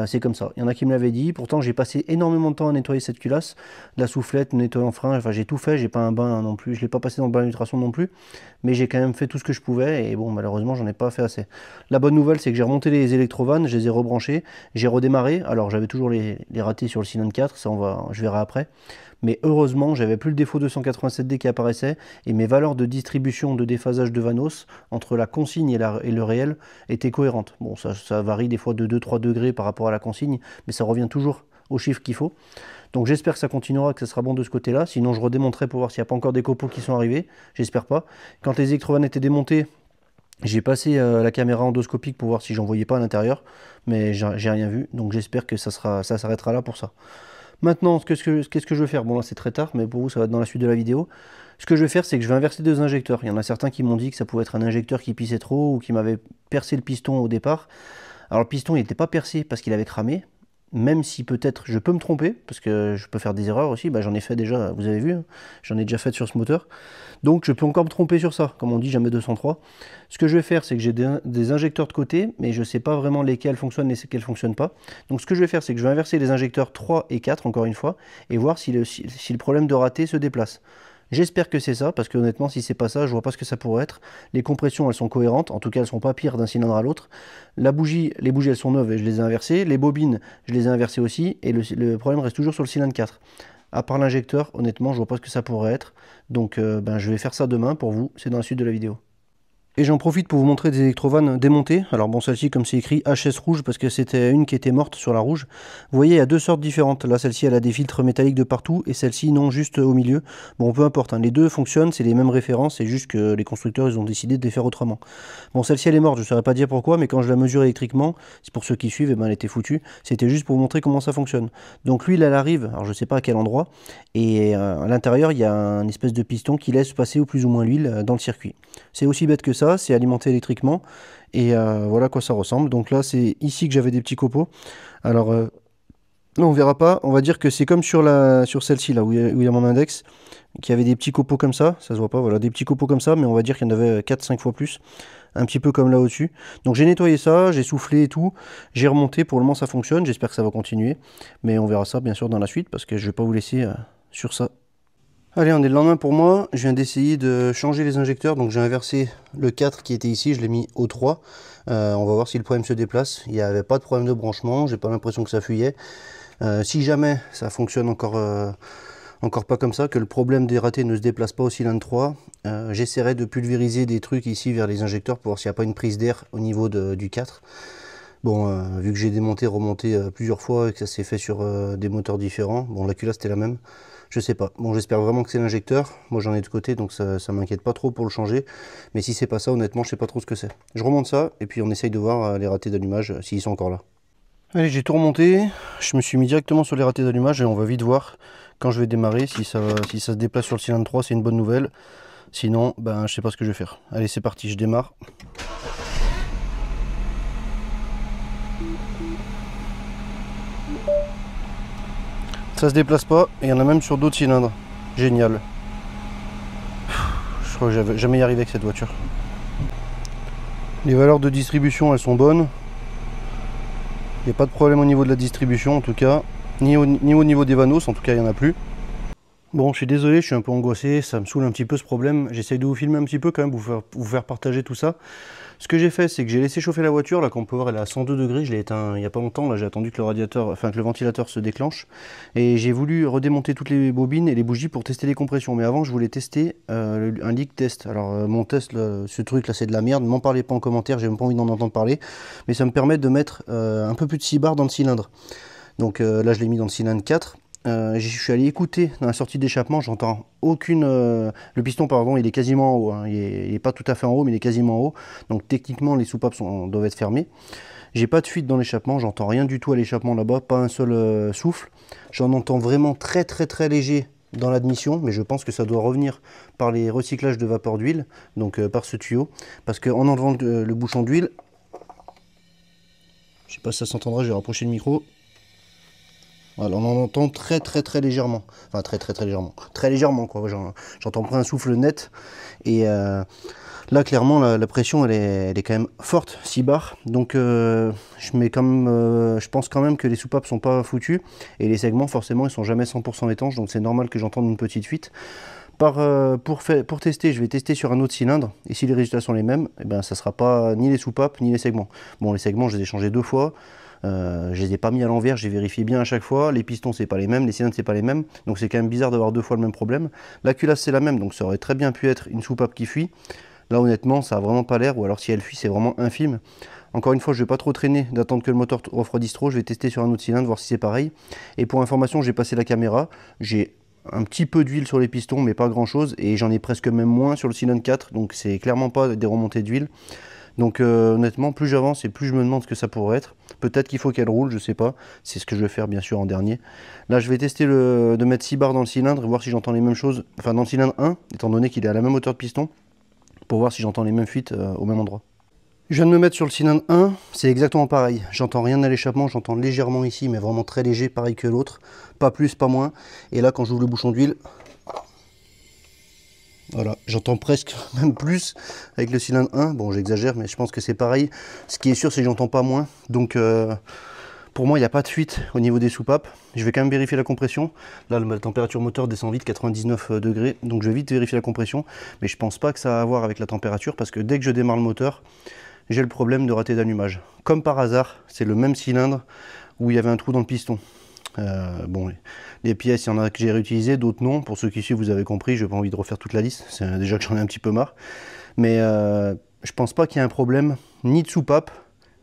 C'est comme ça. Il y en a qui me l'avaient dit. Pourtant, j'ai passé énormément de temps à nettoyer cette culasse. La soufflette, nettoyer en frein, enfin j'ai tout fait. J'ai pas un bain non plus. Je l'ai pas passé dans le bain d'ultrason non plus. Mais j'ai quand même fait tout ce que je pouvais. Et bon, malheureusement, j'en ai pas fait assez. La bonne nouvelle, c'est que j'ai remonté les électrovannes, je les ai rebranchés. J'ai redémarré. Alors j'avais toujours les ratés sur le cylindre 4. Ça, je verrai après. Mais heureusement, j'avais plus le défaut 287D qui apparaissait et mes valeurs de distribution de déphasage de Vanos entre la consigne et le réel étaient cohérentes. Bon, ça varie des fois de 2-3 degrés par rapport à la consigne, mais ça revient toujours au chiffre qu'il faut. Donc j'espère que ça continuera, que ça sera bon de ce côté-là. Sinon, je redémonterai pour voir s'il n'y a pas encore des copeaux qui sont arrivés. J'espère pas. Quand les électrovannes étaient démontées, j'ai passé la caméra endoscopique pour voir si j'en voyais pas à l'intérieur, mais j'ai rien vu. Donc j'espère que ça s'arrêtera là pour ça. Maintenant, qu'est-ce que je vais faire? Bon, là, c'est très tard, mais pour vous, ça va être dans la suite de la vidéo. Ce que je vais faire, c'est que je vais inverser deux injecteurs. Il y en a certains qui m'ont dit que ça pouvait être un injecteur qui pissait trop ou qui m'avait percé le piston au départ. Alors, le piston, il n'était pas percé parce qu'il avait cramé. Même si peut-être je peux me tromper, parce que je peux faire des erreurs aussi, j'en ai fait déjà, vous avez vu, hein, j'en ai déjà fait sur ce moteur. Donc je peux encore me tromper sur ça, comme on dit, jamais 203. Ce que je vais faire, c'est que j'ai des injecteurs de côté, mais je ne sais pas vraiment lesquels fonctionnent et lesquels ne fonctionnent pas. Donc ce que je vais faire, c'est que je vais inverser les injecteurs 3 et 4, encore une fois, et voir si le problème de raté se déplace. J'espère que c'est ça, parce que honnêtement, si c'est pas ça, je vois pas ce que ça pourrait être. Les compressions, elles sont cohérentes, en tout cas, elles sont pas pires d'un cylindre à l'autre. Les bougies, elles sont neuves et je les ai inversées. Les bobines, je les ai inversées aussi, et le problème reste toujours sur le cylindre 4. À part l'injecteur, honnêtement, je vois pas ce que ça pourrait être. Donc, je vais faire ça demain pour vous, c'est dans la suite de la vidéo. Et j'en profite pour vous montrer des électrovannes démontées. Alors bon, celle-ci, comme c'est écrit HS rouge, parce que c'était une qui était morte sur la rouge. Vous voyez, il y a deux sortes différentes. Là, celle-ci, elle a des filtres métalliques de partout, et celle-ci, non, juste au milieu. Bon, peu importe, hein. Les deux fonctionnent, c'est les mêmes références, c'est juste que les constructeurs, ils ont décidé de les faire autrement. Bon, celle-ci, elle est morte, je ne saurais pas dire pourquoi, mais quand je la mesure électriquement, c'est pour ceux qui suivent, et ben, elle était foutue. C'était juste pour vous montrer comment ça fonctionne. Donc l'huile, elle arrive, alors je ne sais pas à quel endroit, et à l'intérieur, il y a un espèce de piston qui laisse passer au plus ou moins l'huile dans le circuit. C'est aussi bête que ça, c'est alimenté électriquement, et voilà à quoi ça ressemble. Donc là, c'est ici que j'avais des petits copeaux. Alors là, on verra pas, on va dire que c'est comme sur celle-ci, là, où il y a mon index, qui avait des petits copeaux comme ça se voit pas, voilà, des petits copeaux comme ça, mais on va dire qu'il y en avait 4-5 fois plus, un petit peu comme là au-dessus. Donc j'ai nettoyé ça, j'ai soufflé et tout, j'ai remonté, pour le moment ça fonctionne, j'espère que ça va continuer, mais on verra ça bien sûr dans la suite, parce que je vais pas vous laisser sur ça. Allez, on est le lendemain pour moi, je viens d'essayer de changer les injecteurs, donc j'ai inversé le 4 qui était ici, je l'ai mis au 3. On va voir si le problème se déplace. Il n'y avait pas de problème de branchement, j'ai pas l'impression que ça fuyait. Si jamais ça fonctionne encore pas comme ça, que le problème des ratés ne se déplace pas au cylindre 3, j'essaierai de pulvériser des trucs ici vers les injecteurs pour voir s'il n'y a pas une prise d'air au niveau du 4. Bon, vu que j'ai démonté, remonté plusieurs fois et que ça s'est fait sur des moteurs différents, bon la culasse c'était la même. Je sais pas. Bon, j'espère vraiment que c'est l'injecteur. Moi, j'en ai de côté, donc ça m'inquiète pas trop pour le changer. Mais si c'est pas ça, honnêtement, je sais pas trop ce que c'est. Je remonte ça, et puis on essaye de voir les ratés d'allumage, s'ils sont encore là. Allez, j'ai tout remonté. Je me suis mis directement sur les ratés d'allumage, et on va vite voir, quand je vais démarrer, si ça se déplace sur le cylindre 3, c'est une bonne nouvelle. Sinon, ben, je sais pas ce que je vais faire. Allez, c'est parti, je démarre. Ça se déplace pas, et il y en a même sur d'autres cylindres. Génial. Je crois que j'avais jamais y arrivé avec cette voiture. Les valeurs de distribution, elles sont bonnes. Il n'y a pas de problème au niveau de la distribution en tout cas. Ni au niveau des vanos, en tout cas il n'y en a plus. Bon, je suis désolé, je suis un peu angoissé, ça me saoule un petit peu ce problème. J'essaye de vous filmer un petit peu quand même, vous faire partager tout ça. Ce que j'ai fait, c'est que j'ai laissé chauffer la voiture, là, comme on peut voir, elle est à 102 degrés, je l'ai éteint il n'y a pas longtemps, là, j'ai attendu que le ventilateur se déclenche. Et j'ai voulu redémonter toutes les bobines et les bougies pour tester les compressions. Mais avant, je voulais tester un leak test. Alors, mon test, là, ce truc là, c'est de la merde, ne m'en parlez pas en commentaire, j'ai même pas envie d'en entendre parler. Mais ça me permet de mettre un peu plus de 6 bars dans le cylindre. Donc là, je l'ai mis dans le cylindre 4. Je suis allé écouter dans la sortie d'échappement, j'entends aucune... le piston, pardon, il est quasiment en haut, hein. Il est pas tout à fait en haut, mais il est quasiment en haut. Donc techniquement, les soupapes doivent être fermées. J'ai pas de fuite dans l'échappement, j'entends rien du tout à l'échappement là-bas, pas un seul souffle. J'en entends vraiment très léger dans l'admission, mais je pense que ça doit revenir par les recyclages de vapeur d'huile, donc par ce tuyau. Parce qu'en enlevant le bouchon d'huile, je sais pas si ça s'entendra, je vais rapprocher le micro. Voilà, on en entend très légèrement. Enfin, très légèrement. Très légèrement, quoi. J'entends pas un souffle net. Et là, clairement, la pression, elle est quand même forte, 6 bars. Donc, je pense quand même que les soupapes sont pas foutues. Et les segments, forcément, ils sont jamais 100% étanches. Donc, c'est normal que j'entende une petite fuite. Pour tester, je vais tester sur un autre cylindre. Et si les résultats sont les mêmes, eh ben, ça sera pas ni les soupapes, ni les segments. Bon, les segments, je les ai changés 2 fois. Je les ai pas mis à l'envers, j'ai vérifié bien à chaque fois. Les pistons c'est pas les mêmes, les cylindres c'est pas les mêmes, donc c'est quand même bizarre d'avoir 2 fois le même problème. La culasse c'est la même, donc ça aurait très bien pu être une soupape qui fuit. Là honnêtement ça a vraiment pas l'air, ou alors si elle fuit c'est vraiment infime. Encore une fois je vais pas trop traîner d'attendre que le moteur refroidisse trop, je vais tester sur un autre cylindre, voir si c'est pareil. Et pour information j'ai passé la caméra, j'ai un petit peu d'huile sur les pistons mais pas grand chose, et j'en ai presque même moins sur le cylindre 4, donc c'est clairement pas des remontées d'huile. Donc honnêtement, plus j'avance et plus je me demande ce que ça pourrait être. Peut-être qu'il faut qu'elle roule, je sais pas. C'est ce que je vais faire bien sûr en dernier. Là, je vais tester de mettre 6 bars dans le cylindre et voir si j'entends les mêmes choses. Enfin, dans le cylindre 1, étant donné qu'il est à la même hauteur de piston, pour voir si j'entends les mêmes fuites au même endroit. Je viens de me mettre sur le cylindre 1, c'est exactement pareil. J'entends rien à l'échappement, j'entends légèrement ici, mais vraiment très léger, pareil que l'autre. Pas plus, pas moins. Et là, quand j'ouvre le bouchon d'huile... Voilà, j'entends presque même plus avec le cylindre 1. Bon, j'exagère, mais je pense que c'est pareil. Ce qui est sûr, c'est que j'entends pas moins. Donc, pour moi, il n'y a pas de fuite au niveau des soupapes. Je vais quand même vérifier la compression. Là, la température moteur descend vite, 99 degrés. Donc, je vais vite vérifier la compression. Mais je pense pas que ça a à voir avec la température, parce que dès que je démarre le moteur, j'ai le problème de raté d'allumage. Comme par hasard, c'est le même cylindre où il y avait un trou dans le piston. Bon, les pièces, il y en a que j'ai réutilisées, d'autres non. Pour ceux qui suivent, vous avez compris, je n'ai pas envie de refaire toute la liste. C'est déjà que j'en ai un petit peu marre. Mais je je pense pas qu'il y ait un problème ni de soupape,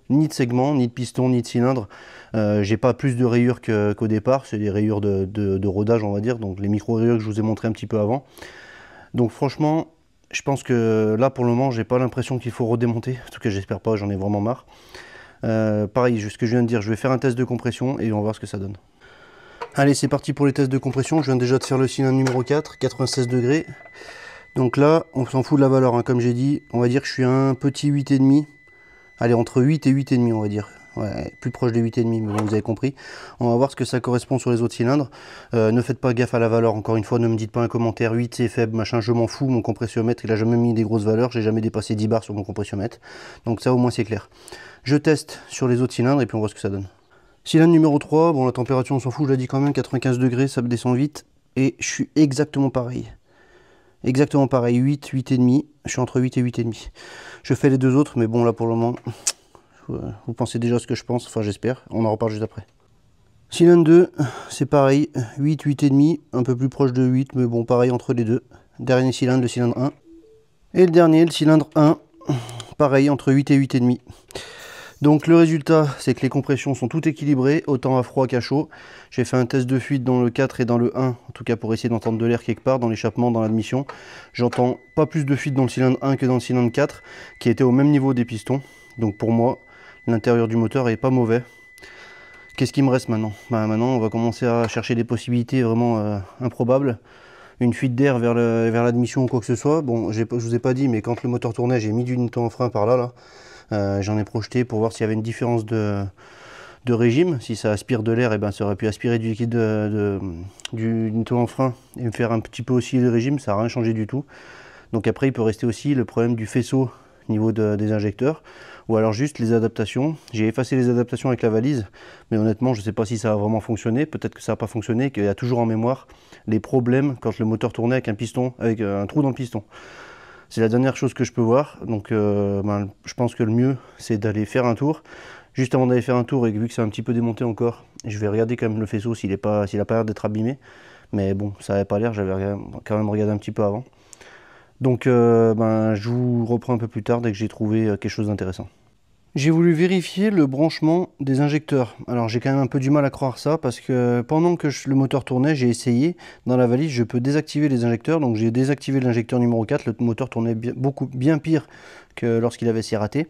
ni de segment, ni de piston, ni de cylindre. J'ai pas plus de rayures qu'au départ, c'est des rayures de rodage on va dire, donc les micro-rayures que je vous ai montré un petit peu avant. Donc franchement, je pense que là pour le moment, j'ai pas l'impression qu'il faut redémonter, en tout cas j'espère pas, j'en ai vraiment marre. Pareil, ce que je viens de dire, je vais faire un test de compression et on va voir ce que ça donne. Allez, c'est parti pour les tests de compression. Je viens déjà de faire le cylindre numéro 4, 96 degrés. Donc là, on s'en fout de la valeur, hein. Comme j'ai dit, on va dire que je suis un petit 8,5. Allez, entre 8 et 8,5 on va dire. Ouais, plus proche de 8,5, mais bon, vous avez compris. On va voir ce que ça correspond sur les autres cylindres. Ne faites pas gaffe à la valeur, encore une fois, ne me dites pas un commentaire 8 c'est faible, machin, je m'en fous. Mon compressiomètre, il a jamais mis des grosses valeurs, j'ai jamais dépassé 10 bars sur mon compressiomètre. Donc ça au moins c'est clair. Je teste sur les autres cylindres et puis on voit ce que ça donne. Cylindre numéro 3, bon la température on s'en fout, je l'ai dit quand même, 95 degrés, ça descend vite. Et je suis exactement pareil. Exactement pareil, 8, 8,5. Je suis entre 8 et 8,5. Je fais les deux autres, mais bon là pour le moment, vous pensez déjà ce que je pense, enfin j'espère. On en reparle juste après. Cylindre 2, c'est pareil, 8, 8,5, un peu plus proche de 8, mais bon pareil entre les deux. Dernier cylindre, le cylindre 1. Et le dernier, le cylindre 1, pareil entre 8 et 8,5. Donc le résultat, c'est que les compressions sont toutes équilibrées, autant à froid qu'à chaud. J'ai fait un test de fuite dans le 4 et dans le 1, en tout cas pour essayer d'entendre de l'air quelque part, dans l'échappement, dans l'admission. J'entends pas plus de fuite dans le cylindre 1 que dans le cylindre 4, qui était au même niveau des pistons. Donc pour moi, l'intérieur du moteur est pas mauvais. Qu'est-ce qui me reste maintenant? Maintenant, on va commencer à chercher des possibilités vraiment improbables. Une fuite d'air vers l'admission ou quoi que ce soit. Bon, je vous ai pas dit, mais quand le moteur tournait, j'ai mis du Nitto en frein par là. J'en ai projeté pour voir s'il y avait une différence de régime. Si ça aspire de l'air, et ben ça aurait pu aspirer du liquide du Nitto en frein et me faire un petit peu osciller le régime. Ça n'a rien changé du tout. Donc après, il peut rester aussi le problème du faisceau au niveau des injecteurs. Ou alors juste les adaptations. J'ai effacé les adaptations avec la valise, mais honnêtement je ne sais pas si ça a vraiment fonctionné. Peut-être que ça n'a pas fonctionné, qu'il y a toujours en mémoire les problèmes quand le moteur tournait avec un piston, avec un trou dans le piston. C'est la dernière chose que je peux voir. Donc je pense que le mieux c'est d'aller faire un tour. Juste avant d'aller faire un tour, et vu que c'est un petit peu démonté encore, je vais regarder quand même le faisceau s'il n'a pas l'air d'être abîmé. Mais bon, ça n'avait pas l'air, j'avais quand même regardé un petit peu avant. Donc je vous reprends un peu plus tard dès que j'ai trouvé quelque chose d'intéressant. J'ai voulu vérifier le branchement des injecteurs. Alors j'ai quand même un peu du mal à croire ça parce que pendant que le moteur tournait, j'ai essayé. Dans la valise, je peux désactiver les injecteurs. Donc j'ai désactivé l'injecteur numéro 4. Le moteur tournait bien pire que lorsqu'il avait s'y raté.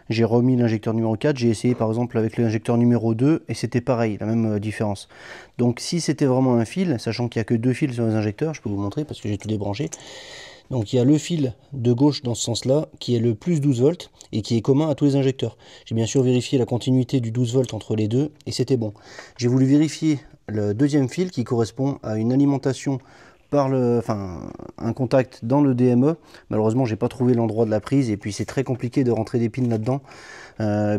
J'ai remis l'injecteur numéro 4. J'ai essayé par exemple avec l'injecteur numéro 2 et c'était pareil, la même différence. Donc si c'était vraiment un fil, sachant qu'il n'y a que deux fils sur les injecteurs, je peux vous montrer parce que j'ai tout débranché. Donc il y a le fil de gauche dans ce sens-là qui est le plus 12 volts et qui est commun à tous les injecteurs. J'ai bien sûr vérifié la continuité du 12 volts entre les deux et c'était bon. J'ai voulu vérifier le deuxième fil qui correspond à une alimentation par un contact dans le DME. Malheureusement, j'ai pas trouvé l'endroit de la prise et puis c'est très compliqué de rentrer des pins là-dedans.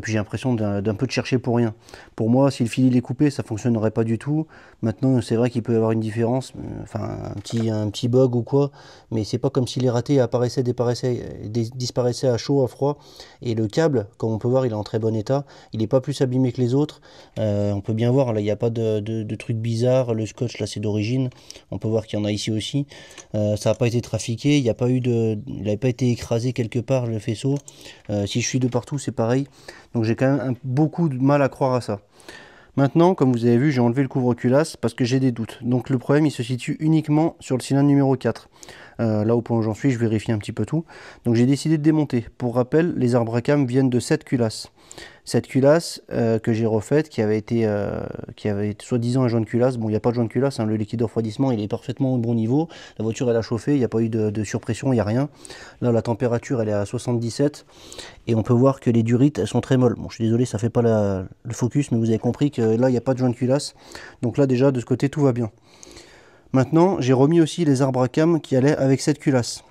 Puis j'ai l'impression d'un peu de chercher pour rien. Pour moi, si le fil il est coupé, ça fonctionnerait pas du tout. Maintenant, c'est vrai qu'il peut y avoir une différence, enfin un petit bug ou quoi, mais c'est pas comme si les ratés apparaissaient, disparaissaient à chaud, à froid. Et le câble, comme on peut voir, il est en très bon état. Il n'est pas plus abîmé que les autres. On peut bien voir, là, il n'y a pas de trucs bizarres. Le scotch, là, c'est d'origine. On peut voir qu'il y en a ici aussi. Ça n'a pas été trafiqué. Il n'avait pas été écrasé quelque part, le faisceau. Si je suis de partout, c'est pareil. Donc j'ai quand même beaucoup de mal à croire à ça. Maintenant, comme vous avez vu, j'ai enlevé le couvre-culasse parce que j'ai des doutes. Donc le problème, il se situe uniquement sur le cylindre numéro 4. Là au point où j'en suis, je vérifie un petit peu tout. Donc j'ai décidé de démonter. Pour rappel, les arbres à cam viennent de cette culasse. Cette culasse que j'ai refaite, qui avait soi-disant un joint de culasse. Bon, il n'y a pas de joint de culasse, hein, le liquide de refroidissement il est parfaitement au bon niveau. La voiture elle a chauffé, il n'y a pas eu de surpression, il n'y a rien. Là la température elle est à 77 et on peut voir que les durites elles sont très molles. Bon, je suis désolé, ça fait pas le focus, mais vous avez compris que là il n'y a pas de joint de culasse. Donc là déjà de ce côté tout va bien. Maintenant j'ai remis aussi les arbres à cam qui allaient avec cette culasse.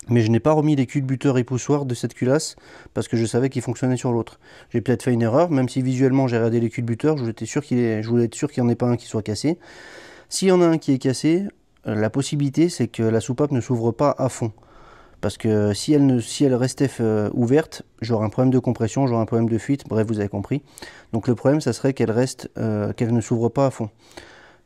Mais je n'ai pas remis les culbuteurs et poussoirs de cette culasse parce que je savais qu'ils fonctionnaient sur l'autre. J'ai peut-être fait une erreur, même si visuellement j'ai regardé les culbuteurs, je voulais être sûr qu'il n'y en ait pas un qui soit cassé. S'il y en a un qui est cassé, la possibilité c'est que la soupape ne s'ouvre pas à fond. Parce que si elle restait ouverte, j'aurais un problème de compression, j'aurais un problème de fuite, bref vous avez compris. Donc le problème ça serait qu'elle ne s'ouvre pas à fond.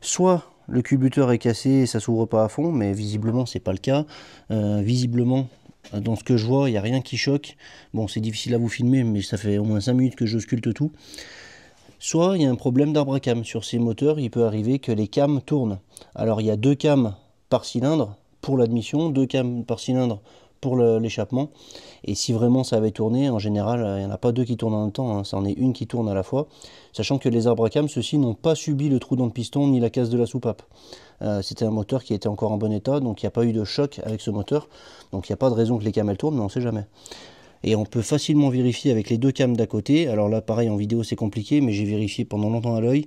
Soit le culbuteur est cassé et ça s'ouvre pas à fond, mais visiblement c'est pas le cas. Visiblement Dans ce que je vois, il n'y a rien qui choque. Bon, c'est difficile à vous filmer, mais ça fait au moins 5 minutes que je sculpte tout. Soit il y a un problème d'arbre à cam. Sur ces moteurs, il peut arriver que les cams tournent. Alors il y a 2 cams par cylindre pour l'admission, 2 cams par cylindre pour l'échappement. Et si vraiment ça avait tourné, en général, il n'y en a pas 2 qui tournent en même temps, hein. Ça en est une qui tourne à la fois. Sachant que les arbres à cam, ceux-ci n'ont pas subi le trou dans le piston ni la casse de la soupape. C'était un moteur qui était encore en bon état, donc il n'y a pas eu de choc avec ce moteur. Donc il n'y a pas de raison que les cams elles tournent, mais on ne sait jamais. Et on peut facilement vérifier avec les 2 cams d'à côté. Alors là, pareil, en vidéo, c'est compliqué, mais j'ai vérifié pendant longtemps à l'œil.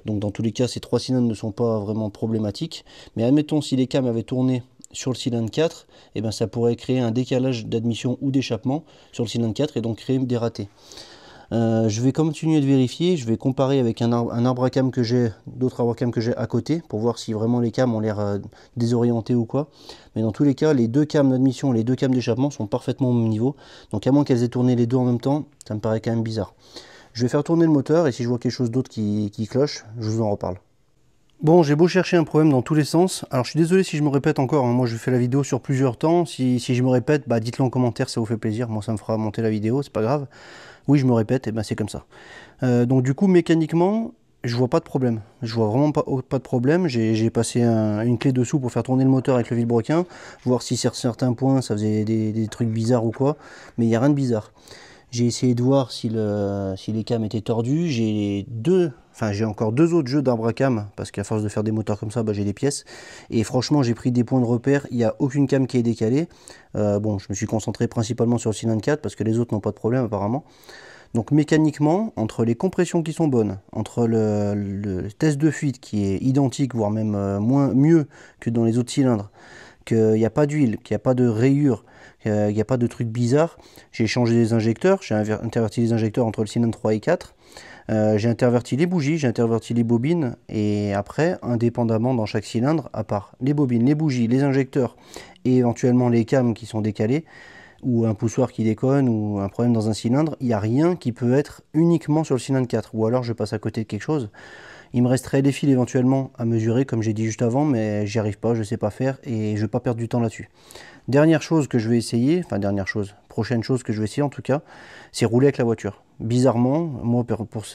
Donc dans tous les cas, ces 3 cylindres ne sont pas vraiment problématiques. Mais admettons, si les cams avaient tourné sur le cylindre 4, eh ben, ça pourrait créer un décalage d'admission ou d'échappement sur le cylindre 4 et donc créer des ratés. Je vais continuer de vérifier, je vais comparer avec un arbre à cam que j'ai, d'autres arbres à cam que j'ai à côté, pour voir si vraiment les cams ont l'air désorientés ou quoi. Mais dans tous les cas, les 2 cams d'admission et les 2 cams d'échappement sont parfaitement au même niveau. Donc à moins qu'elles aient tourné les deux en même temps, ça me paraît quand même bizarre. Je vais faire tourner le moteur et si je vois quelque chose d'autre qui cloche, je vous en reparle. Bon, j'ai beau chercher un problème dans tous les sens. Alors je suis désolé si je me répète encore, hein. Moi je fais la vidéo sur plusieurs temps. Si je me répète, bah, dites-le en commentaire, ça vous fait plaisir. Moi ça me fera monter la vidéo, c'est pas grave. Oui, je me répète, et ben c'est comme ça. Donc du coup, mécaniquement, je vois pas de problème. Je vois vraiment pas de problème. J'ai passé une clé dessous pour faire tourner le moteur avec le vilebrequin, voir si sur certains points ça faisait des trucs bizarres ou quoi. Mais il n'y a rien de bizarre. J'ai essayé de voir si les cams étaient tordus. J'ai encore 2 autres jeux d'arbre à cam, parce qu'à force de faire des moteurs comme ça, bah, j'ai des pièces. Et franchement, j'ai pris des points de repère. Il n'y a aucune cam qui est décalée. Bon, je me suis concentré principalement sur le cylindre 4, parce que les autres n'ont pas de problème apparemment. Donc mécaniquement, entre les compressions qui sont bonnes, entre le test de fuite qui est identique, voire même mieux que dans les autres cylindres, qu'il n'y a pas d'huile, qu'il n'y a pas de rayures, qu'il n'y a pas de trucs bizarres. J'ai changé les injecteurs, j'ai interverti les injecteurs entre le cylindre 3 et 4. J'ai interverti les bougies, j'ai interverti les bobines. Et après, indépendamment dans chaque cylindre, à part les bobines, les bougies, les injecteurs et éventuellement les cams qui sont décalés, ou un poussoir qui déconne, ou un problème dans un cylindre, il n'y a rien qui peut être uniquement sur le cylindre 4. Ou alors je passe à côté de quelque chose. Il me resterait des fils éventuellement à mesurer, comme j'ai dit juste avant, mais j'y arrive pas, je sais pas faire, et je vais pas perdre du temps là-dessus. Dernière chose que je vais essayer, prochaine chose que je vais essayer en tout cas, c'est rouler avec la voiture. Bizarrement, moi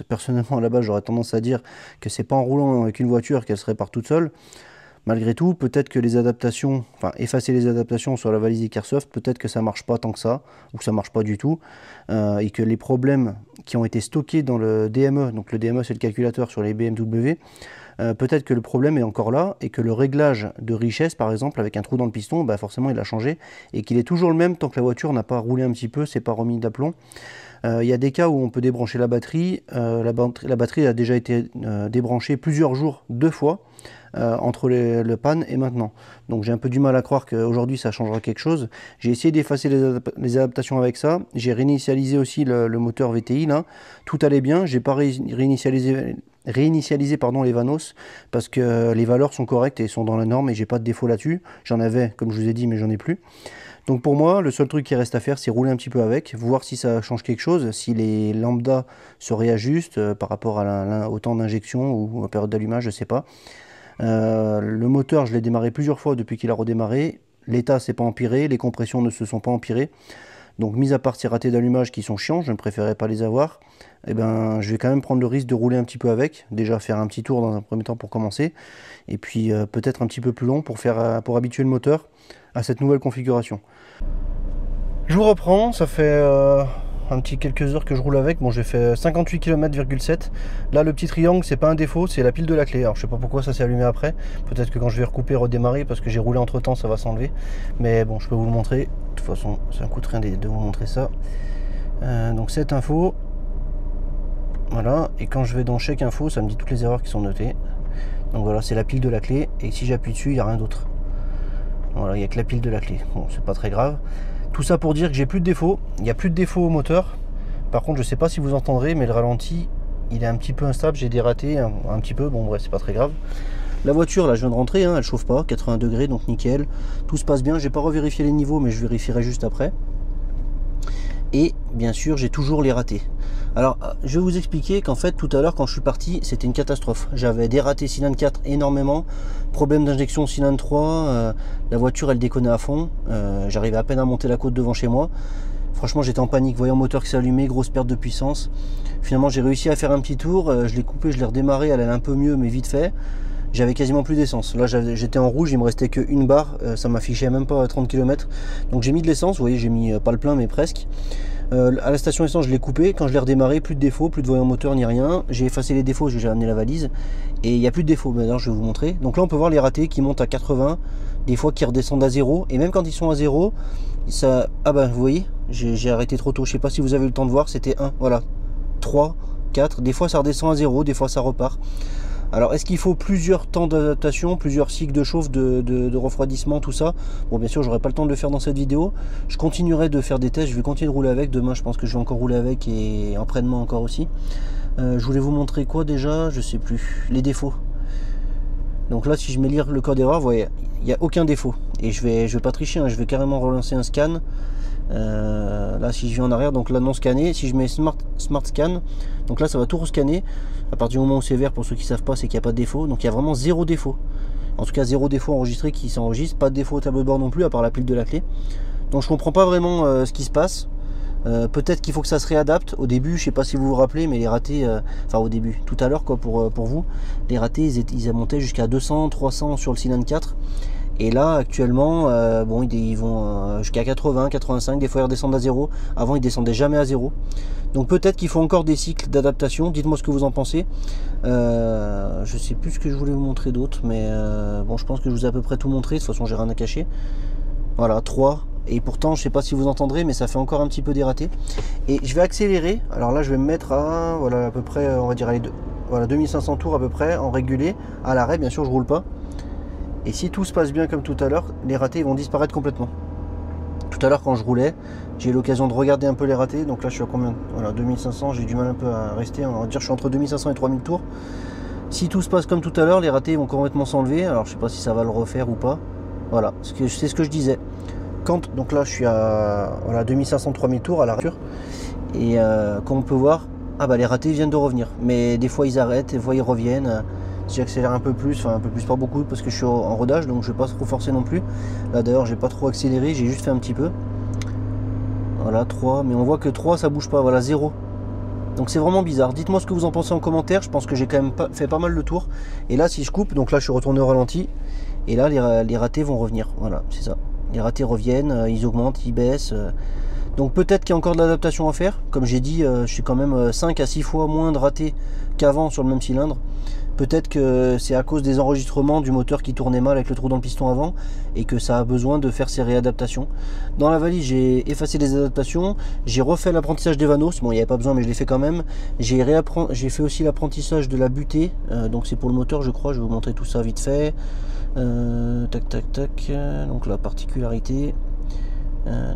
personnellement à la base j'aurais tendance à dire que c'est pas en roulant avec une voiture qu'elle se répare toute seule. Malgré tout, peut-être que les adaptations, effacer les adaptations sur la valise Icarsoft, peut-être que ça marche pas tant que ça, ou que ça marche pas du tout, et que les problèmes qui ont été stockés dans le DME, donc le DME c'est le calculateur sur les BMW, peut-être que le problème est encore là, et que le réglage de richesse, par exemple, avec un trou dans le piston, bah forcément il a changé, et qu'il est toujours le même tant que la voiture n'a pas roulé un petit peu, c'est pas remis d'aplomb. Il y a des cas où on peut débrancher la batterie. La batterie a déjà été débranchée plusieurs jours, 2 fois, entre le panne et maintenant. Donc j'ai un peu du mal à croire qu'aujourd'hui ça changera quelque chose. J'ai essayé d'effacer les adaptations avec ça. J'ai réinitialisé aussi le moteur VTI là. Tout allait bien. J'ai pas réinitialisé les Vanos parce que les valeurs sont correctes et sont dans la norme et j'ai pas de défaut là-dessus. J'en avais, comme je vous ai dit, mais j'en ai plus. Donc pour moi, le seul truc qui reste à faire, c'est rouler un petit peu avec, voir si ça change quelque chose, si les lambda se réajustent par rapport au temps d'injection ou à période d'allumage, je sais pas. Le moteur, je l'ai démarré plusieurs fois depuis qu'il a redémarré. L'état s'est pas empiré, les compressions ne se sont pas empirées. Donc mis à part ces ratés d'allumage qui sont chiants, je ne préférais pas les avoir, eh ben, je vais quand même prendre le risque de rouler un petit peu avec, déjà faire un petit tour dans un premier temps pour commencer, et puis peut-être un petit peu plus long pour habituer le moteur à cette nouvelle configuration. Je vous reprends, ça fait quelques heures que je roule avec. Bon, j'ai fait 58 km,7. Là, le petit triangle, c'est pas un défaut, c'est la pile de la clé. Alors, je sais pas pourquoi ça s'est allumé après. Peut-être que quand je vais recouper, redémarrer, parce que j'ai roulé entre temps, ça va s'enlever. Mais bon, je peux vous le montrer. De toute façon, ça ne coûte rien de vous montrer ça. Donc, cette info. Voilà. Et quand je vais dans Chèque Info, ça me dit toutes les erreurs qui sont notées. Donc, voilà, c'est la pile de la clé. Et si j'appuie dessus, il n'y a rien d'autre. Voilà, il n'y a que la pile de la clé. Bon, c'est pas très grave. Tout ça pour dire que j'ai plus de défauts. Il n'y a plus de défauts au moteur. Par contre, je sais pas si vous entendrez, mais le ralenti, il est un petit peu instable. J'ai des ratés un petit peu. Bon, bref, c'est pas très grave. La voiture, là, je viens de rentrer. Hein, elle chauffe pas. 80 degrés, donc nickel. Tout se passe bien. J'ai pas revérifié les niveaux, mais je vérifierai juste après. Et bien sûr, j'ai toujours les ratés. Alors, je vais vous expliquer qu'en fait, tout à l'heure, quand je suis parti, c'était une catastrophe. J'avais dératé cylindre 4 énormément, problème d'injection cylindre 3, la voiture, elle déconnait à fond. J'arrivais à peine à monter la côte devant chez moi. Franchement, j'étais en panique, voyant le moteur qui s'allumait, grosse perte de puissance. Finalement, j'ai réussi à faire un petit tour, je l'ai coupé, je l'ai redémarré, elle allait un peu mieux, mais vite fait. J'avais quasiment plus d'essence. Là, j'étais en rouge, il me restait qu'une barre, ça m'affichait même pas à 30 km. Donc j'ai mis de l'essence, vous voyez, j'ai mis pas le plein, mais presque. À la station essence, je l'ai coupé. Quand je l'ai redémarré, plus de défauts, plus de voyant moteur ni rien. J'ai effacé les défauts, j'ai amené la valise. Et il n'y a plus de défauts. Maintenant, je vais vous montrer. Donc là, on peut voir les ratés qui montent à 80, des fois qui redescendent à 0. Et même quand ils sont à 0, ça. Ah bah, vous voyez, j'ai arrêté trop tôt. Je sais pas si vous avez eu le temps de voir. C'était 1, voilà. 3, 4. Des fois, ça redescend à 0, des fois, ça repart. Alors, est-ce qu'il faut plusieurs temps d'adaptation, plusieurs cycles de chauffe, de refroidissement, tout ça? Bon, bien sûr, j'aurai pas le temps de le faire dans cette vidéo. Je continuerai de faire des tests, je vais continuer de rouler avec. Demain, je pense que je vais encore rouler avec et après-demain encore aussi. Je voulais vous montrer quoi déjà? Je sais plus. Les défauts. Donc là, si je mets lire le code erreur, vous voyez, il n'y a aucun défaut. Et je vais pas tricher, hein, je vais carrément relancer un scan. Là, si je vais en arrière, donc là, non scanné. Si je mets Smart Scan, donc là, ça va tout rescanner. À partir du moment où c'est vert, pour ceux qui ne savent pas, c'est qu'il n'y a pas de défaut. Donc il y a vraiment zéro défaut. En tout cas, zéro défaut enregistré qui s'enregistre. Pas de défaut au tableau de bord non plus, à part la pile de la clé. Donc je comprends pas vraiment ce qui se passe. Peut-être qu'il faut que ça se réadapte. Au début, je sais pas si vous vous rappelez, mais les ratés, enfin au début, tout à l'heure quoi, pour vous, les ratés, ils montaient jusqu'à 200, 300 sur le cylindre 4. Et là, actuellement, bon, ils vont jusqu'à 80, 85, des fois ils redescendent à 0. Avant, ils descendaient jamais à 0. Donc peut-être qu'il faut encore des cycles d'adaptation. Dites-moi ce que vous en pensez. Je sais plus ce que je voulais vous montrer d'autre, mais bon, je pense que je vous ai à peu près tout montré. De toute façon, j'ai rien à cacher. Voilà, 3. Et pourtant, je sais pas si vous entendrez, mais ça fait encore un petit peu des ratés. Et je vais accélérer. Alors là, je vais me mettre à, voilà, à peu près, on va dire, voilà, 2500 tours à peu près, en régulé. À l'arrêt, bien sûr, je roule pas. Et si tout se passe bien comme tout à l'heure, les ratés vont disparaître complètement. Tout à l'heure, quand je roulais, j'ai eu l'occasion de regarder un peu les ratés. Donc là, je suis à combien? Voilà, 2500, j'ai du mal un peu à rester. On va dire que je suis entre 2500 et 3000 tours. Si tout se passe comme tout à l'heure, les ratés vont complètement s'enlever. Alors, je sais pas si ça va le refaire ou pas. Voilà, c'est ce que je disais. Donc là, je suis à voilà, 2500-3000 tours à la rature. Et comme on peut voir, ah bah les ratés viennent de revenir. Mais des fois, ils arrêtent, des fois, ils reviennent. Si j'accélère un peu plus, enfin un peu plus, pas beaucoup, parce que je suis en rodage, donc je vais pas trop forcer non plus. Là d'ailleurs, j'ai pas trop accéléré, j'ai juste fait un petit peu. Voilà, 3, mais on voit que 3, ça bouge pas, voilà, 0. Donc c'est vraiment bizarre. Dites-moi ce que vous en pensez en commentaire, je pense que j'ai quand même fait pas mal de tours. Et là, si je coupe, donc là, je suis retourné au ralenti. Et là, les ratés vont revenir, voilà, c'est ça. Les ratés reviennent, ils augmentent, ils baissent. Donc peut-être qu'il y a encore de l'adaptation à faire. Comme j'ai dit, je suis quand même 5 à 6 fois moins de ratés qu'avant sur le même cylindre. Peut-être que c'est à cause des enregistrements du moteur qui tournait mal avec le trou dans le piston avant et que ça a besoin de faire ces réadaptations. Dans la valise, j'ai effacé les adaptations, j'ai refait l'apprentissage des vanos, bon il n'y avait pas besoin mais je l'ai fait quand même. J'ai fait aussi l'apprentissage de la butée, donc c'est pour le moteur je crois, je vais vous montrer tout ça vite fait. Tac tac tac, donc la particularité...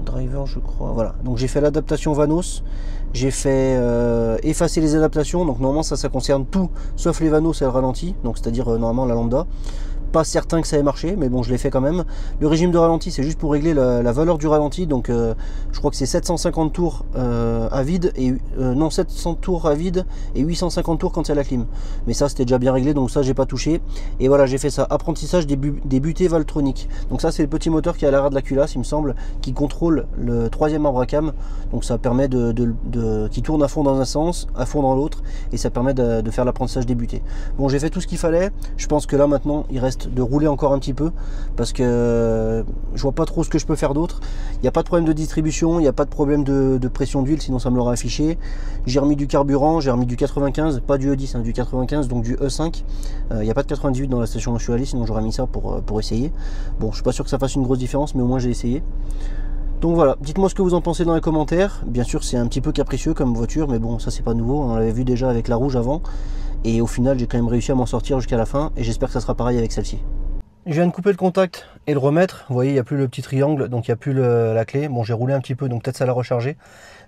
driver je crois, voilà, donc j'ai fait l'adaptation Vanos, j'ai fait effacer les adaptations, donc normalement ça concerne tout sauf les Vanos et le ralenti, donc c'est à dire normalement la lambda. Pas certain que ça ait marché, mais bon je l'ai fait quand même. Le régime de ralenti c'est juste pour régler la valeur du ralenti, donc je crois que c'est 750 tours à vide et non 700 tours à vide et 850 tours quand il y a la clim, mais ça c'était déjà bien réglé, donc ça j'ai pas touché. Et voilà, j'ai fait ça, apprentissage des butées Valtronic, donc ça c'est le petit moteur qui est à l'arrière de la culasse il me semble, qui contrôle le troisième arbre à cam, donc ça permet qui tourne à fond dans un sens, à fond dans l'autre, et ça permet de faire l'apprentissage des butées. Bon, j'ai fait tout ce qu'il fallait, je pense que là maintenant il reste de rouler encore un petit peu parce que je vois pas trop ce que je peux faire d'autre. Il n'y a pas de problème de distribution, il n'y a pas de problème de pression d'huile, sinon ça me l'aurait affiché. J'ai remis du carburant, j'ai remis du 95, pas du E10, hein, du 95, donc du E5. Il n'y a pas de 98 dans la station où je suis allé, sinon j'aurais mis ça pour essayer. Bon, je suis pas sûr que ça fasse une grosse différence, mais au moins j'ai essayé. Donc voilà, dites-moi ce que vous en pensez dans les commentaires. Bien sûr c'est un petit peu capricieux comme voiture, mais bon ça c'est pas nouveau, on l'avait vu déjà avec la rouge avant. Et au final j'ai quand même réussi à m'en sortir jusqu'à la fin, et j'espère que ça sera pareil avec celle-ci. Je viens de couper le contact et le remettre, vous voyez il n'y a plus le petit triangle, donc il n'y a plus la clé. Bon j'ai roulé un petit peu, donc peut-être ça l'a rechargé.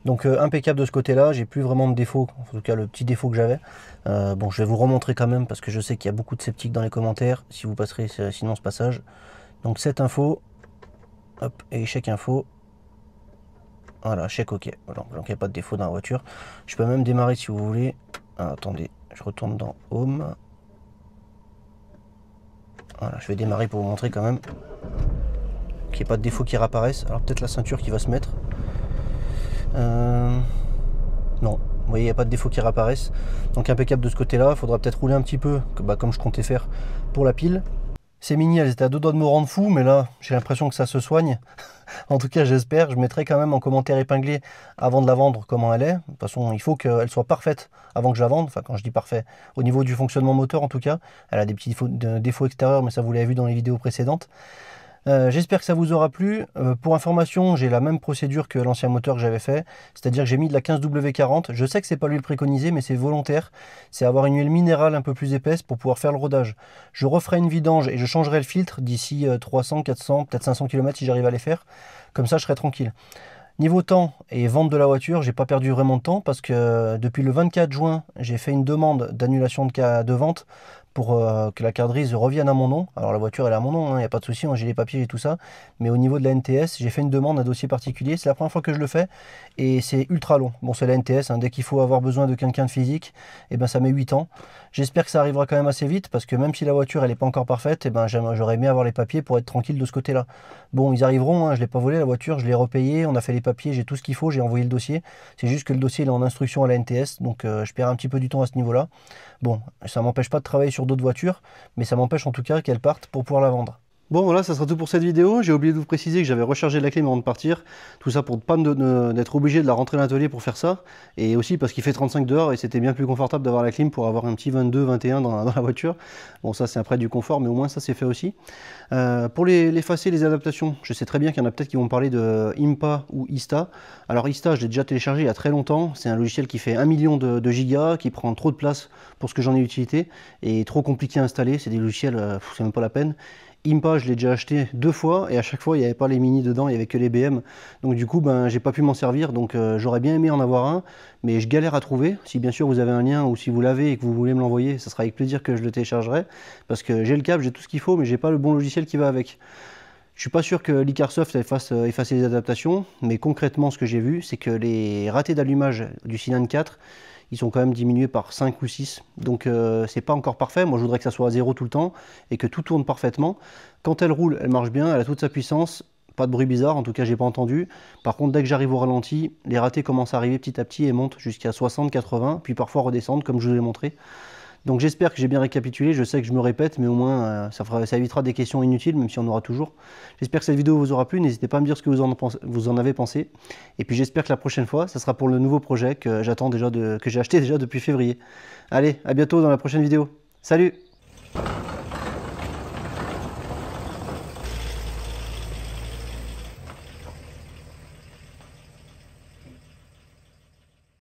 Donc impeccable de ce côté là, j'ai plus vraiment de défaut, en tout cas le petit défaut que j'avais. Bon je vais vous remontrer quand même, parce que je sais qu'il y a beaucoup de sceptiques dans les commentaires, si vous passerez sinon ce passage. Donc cette info, hop, et échec info. Voilà, chèque OK. Voilà, donc il n'y a pas de défaut dans la voiture. Je peux même démarrer si vous voulez. Ah, attendez, je retourne dans Home. Voilà, je vais démarrer pour vous montrer quand même qu'il n'y ait pas de défaut qui réapparaissent. Alors peut-être la ceinture qui va se mettre. Non, vous voyez, il n'y a pas de défaut qui réapparaissent. Donc impeccable de ce côté-là. Il faudra peut-être rouler un petit peu, comme je comptais faire pour la pile. Ces mini, elles étaient à deux doigts de me rendre fou, mais là, j'ai l'impression que ça se soigne. En tout cas, j'espère. Je mettrai quand même en commentaire épinglé avant de la vendre comment elle est. De toute façon, il faut qu'elle soit parfaite avant que je la vende. Enfin, quand je dis parfait, au niveau du fonctionnement moteur en tout cas. Elle a des petits défauts extérieurs, mais ça vous l'avez vu dans les vidéos précédentes. J'espère que ça vous aura plu. Pour information, j'ai la même procédure que l'ancien moteur que j'avais fait, c'est-à-dire que j'ai mis de la 15W40. Je sais que c'est pas l'huile préconisée, mais c'est volontaire. C'est avoir une huile minérale un peu plus épaisse pour pouvoir faire le rodage. Je referai une vidange et je changerai le filtre d'ici 300, 400, peut-être 500 km si j'arrive à les faire. Comme ça, je serai tranquille. Niveau temps et vente de la voiture, j'ai pas perdu vraiment de temps parce que depuis le 24 juin, j'ai fait une demande d'annulation de vente pour que la carte grise revienne à mon nom. Alors la voiture elle est à mon nom, il n'y a pas de souci, j'ai les papiers et tout ça. Mais au niveau de la NTS, j'ai fait une demande, un dossier particulier. C'est la première fois que je le fais et c'est ultra long. Bon, c'est la NTS, dès qu'il faut avoir besoin de quelqu'un de physique, et ben ça met 8 ans. J'espère que ça arrivera quand même assez vite parce que même si la voiture elle n'est pas encore parfaite, et ben j'aurais aimé avoir les papiers pour être tranquille de ce côté-là. Bon, ils arriveront, je ne l'ai pas volé la voiture, je l'ai repayée, on a fait les papiers, j'ai tout ce qu'il faut, j'ai envoyé le dossier. C'est juste que le dossier il est en instruction à la NTS, donc je perds un petit peu du temps à ce niveau-là. Bon, ça m'empêche pas de travailler sur d'autres voitures, mais ça m'empêche en tout cas qu'elles partent pour pouvoir la vendre. Bon voilà, ça sera tout pour cette vidéo. J'ai oublié de vous préciser que j'avais rechargé la clim avant de partir. Tout ça pour ne pas d'être obligé de la rentrer à l'atelier pour faire ça. Et aussi parce qu'il fait 35 dehors et c'était bien plus confortable d'avoir la clim pour avoir un petit 22, 21 dans la voiture. Bon ça c'est après du confort, mais au moins ça c'est fait aussi. Pour l'effacer, les adaptations, je sais très bien qu'il y en a peut-être qui vont parler de Impa ou Ista. Alors Ista, je l'ai déjà téléchargé il y a très longtemps. C'est un logiciel qui fait 1 million de gigas, qui prend trop de place pour ce que j'en ai utilité et trop compliqué à installer. C'est des logiciels, c'est même pas la peine. Impa, je l'ai déjà acheté 2 fois et à chaque fois il n'y avait pas les mini dedans, il n'y avait que les BM. Donc du coup, j'ai pas pu m'en servir. Donc j'aurais bien aimé en avoir un, mais je galère à trouver. Si bien sûr vous avez un lien ou si vous l'avez et que vous voulez me l'envoyer, ça sera avec plaisir que je le téléchargerai. Parce que j'ai le câble, j'ai tout ce qu'il faut, mais j'ai pas le bon logiciel qui va avec. Je suis pas sûr que l'Icarsoft fasse effacer les adaptations, mais concrètement ce que j'ai vu, c'est que les ratés d'allumage du Cylindre 4, ils sont quand même diminués par 5 ou 6. Donc c'est pas encore parfait. Moi je voudrais que ça soit à 0 tout le temps et que tout tourne parfaitement. Quand elle roule, elle marche bien, elle a toute sa puissance. Pas de bruit bizarre, en tout cas j'ai pas entendu. Par contre dès que j'arrive au ralenti, les ratés commencent à arriver petit à petit et montent jusqu'à 60, 80, puis parfois redescendent comme je vous l'ai montré. Donc j'espère que j'ai bien récapitulé, je sais que je me répète, mais au moins ça évitera des questions inutiles, même si on en aura toujours. J'espère que cette vidéo vous aura plu, n'hésitez pas à me dire ce que vous en avez pensé. Et puis j'espère que la prochaine fois, ça sera pour le nouveau projet que j'ai acheté déjà depuis février. Allez, à bientôt dans la prochaine vidéo. Salut!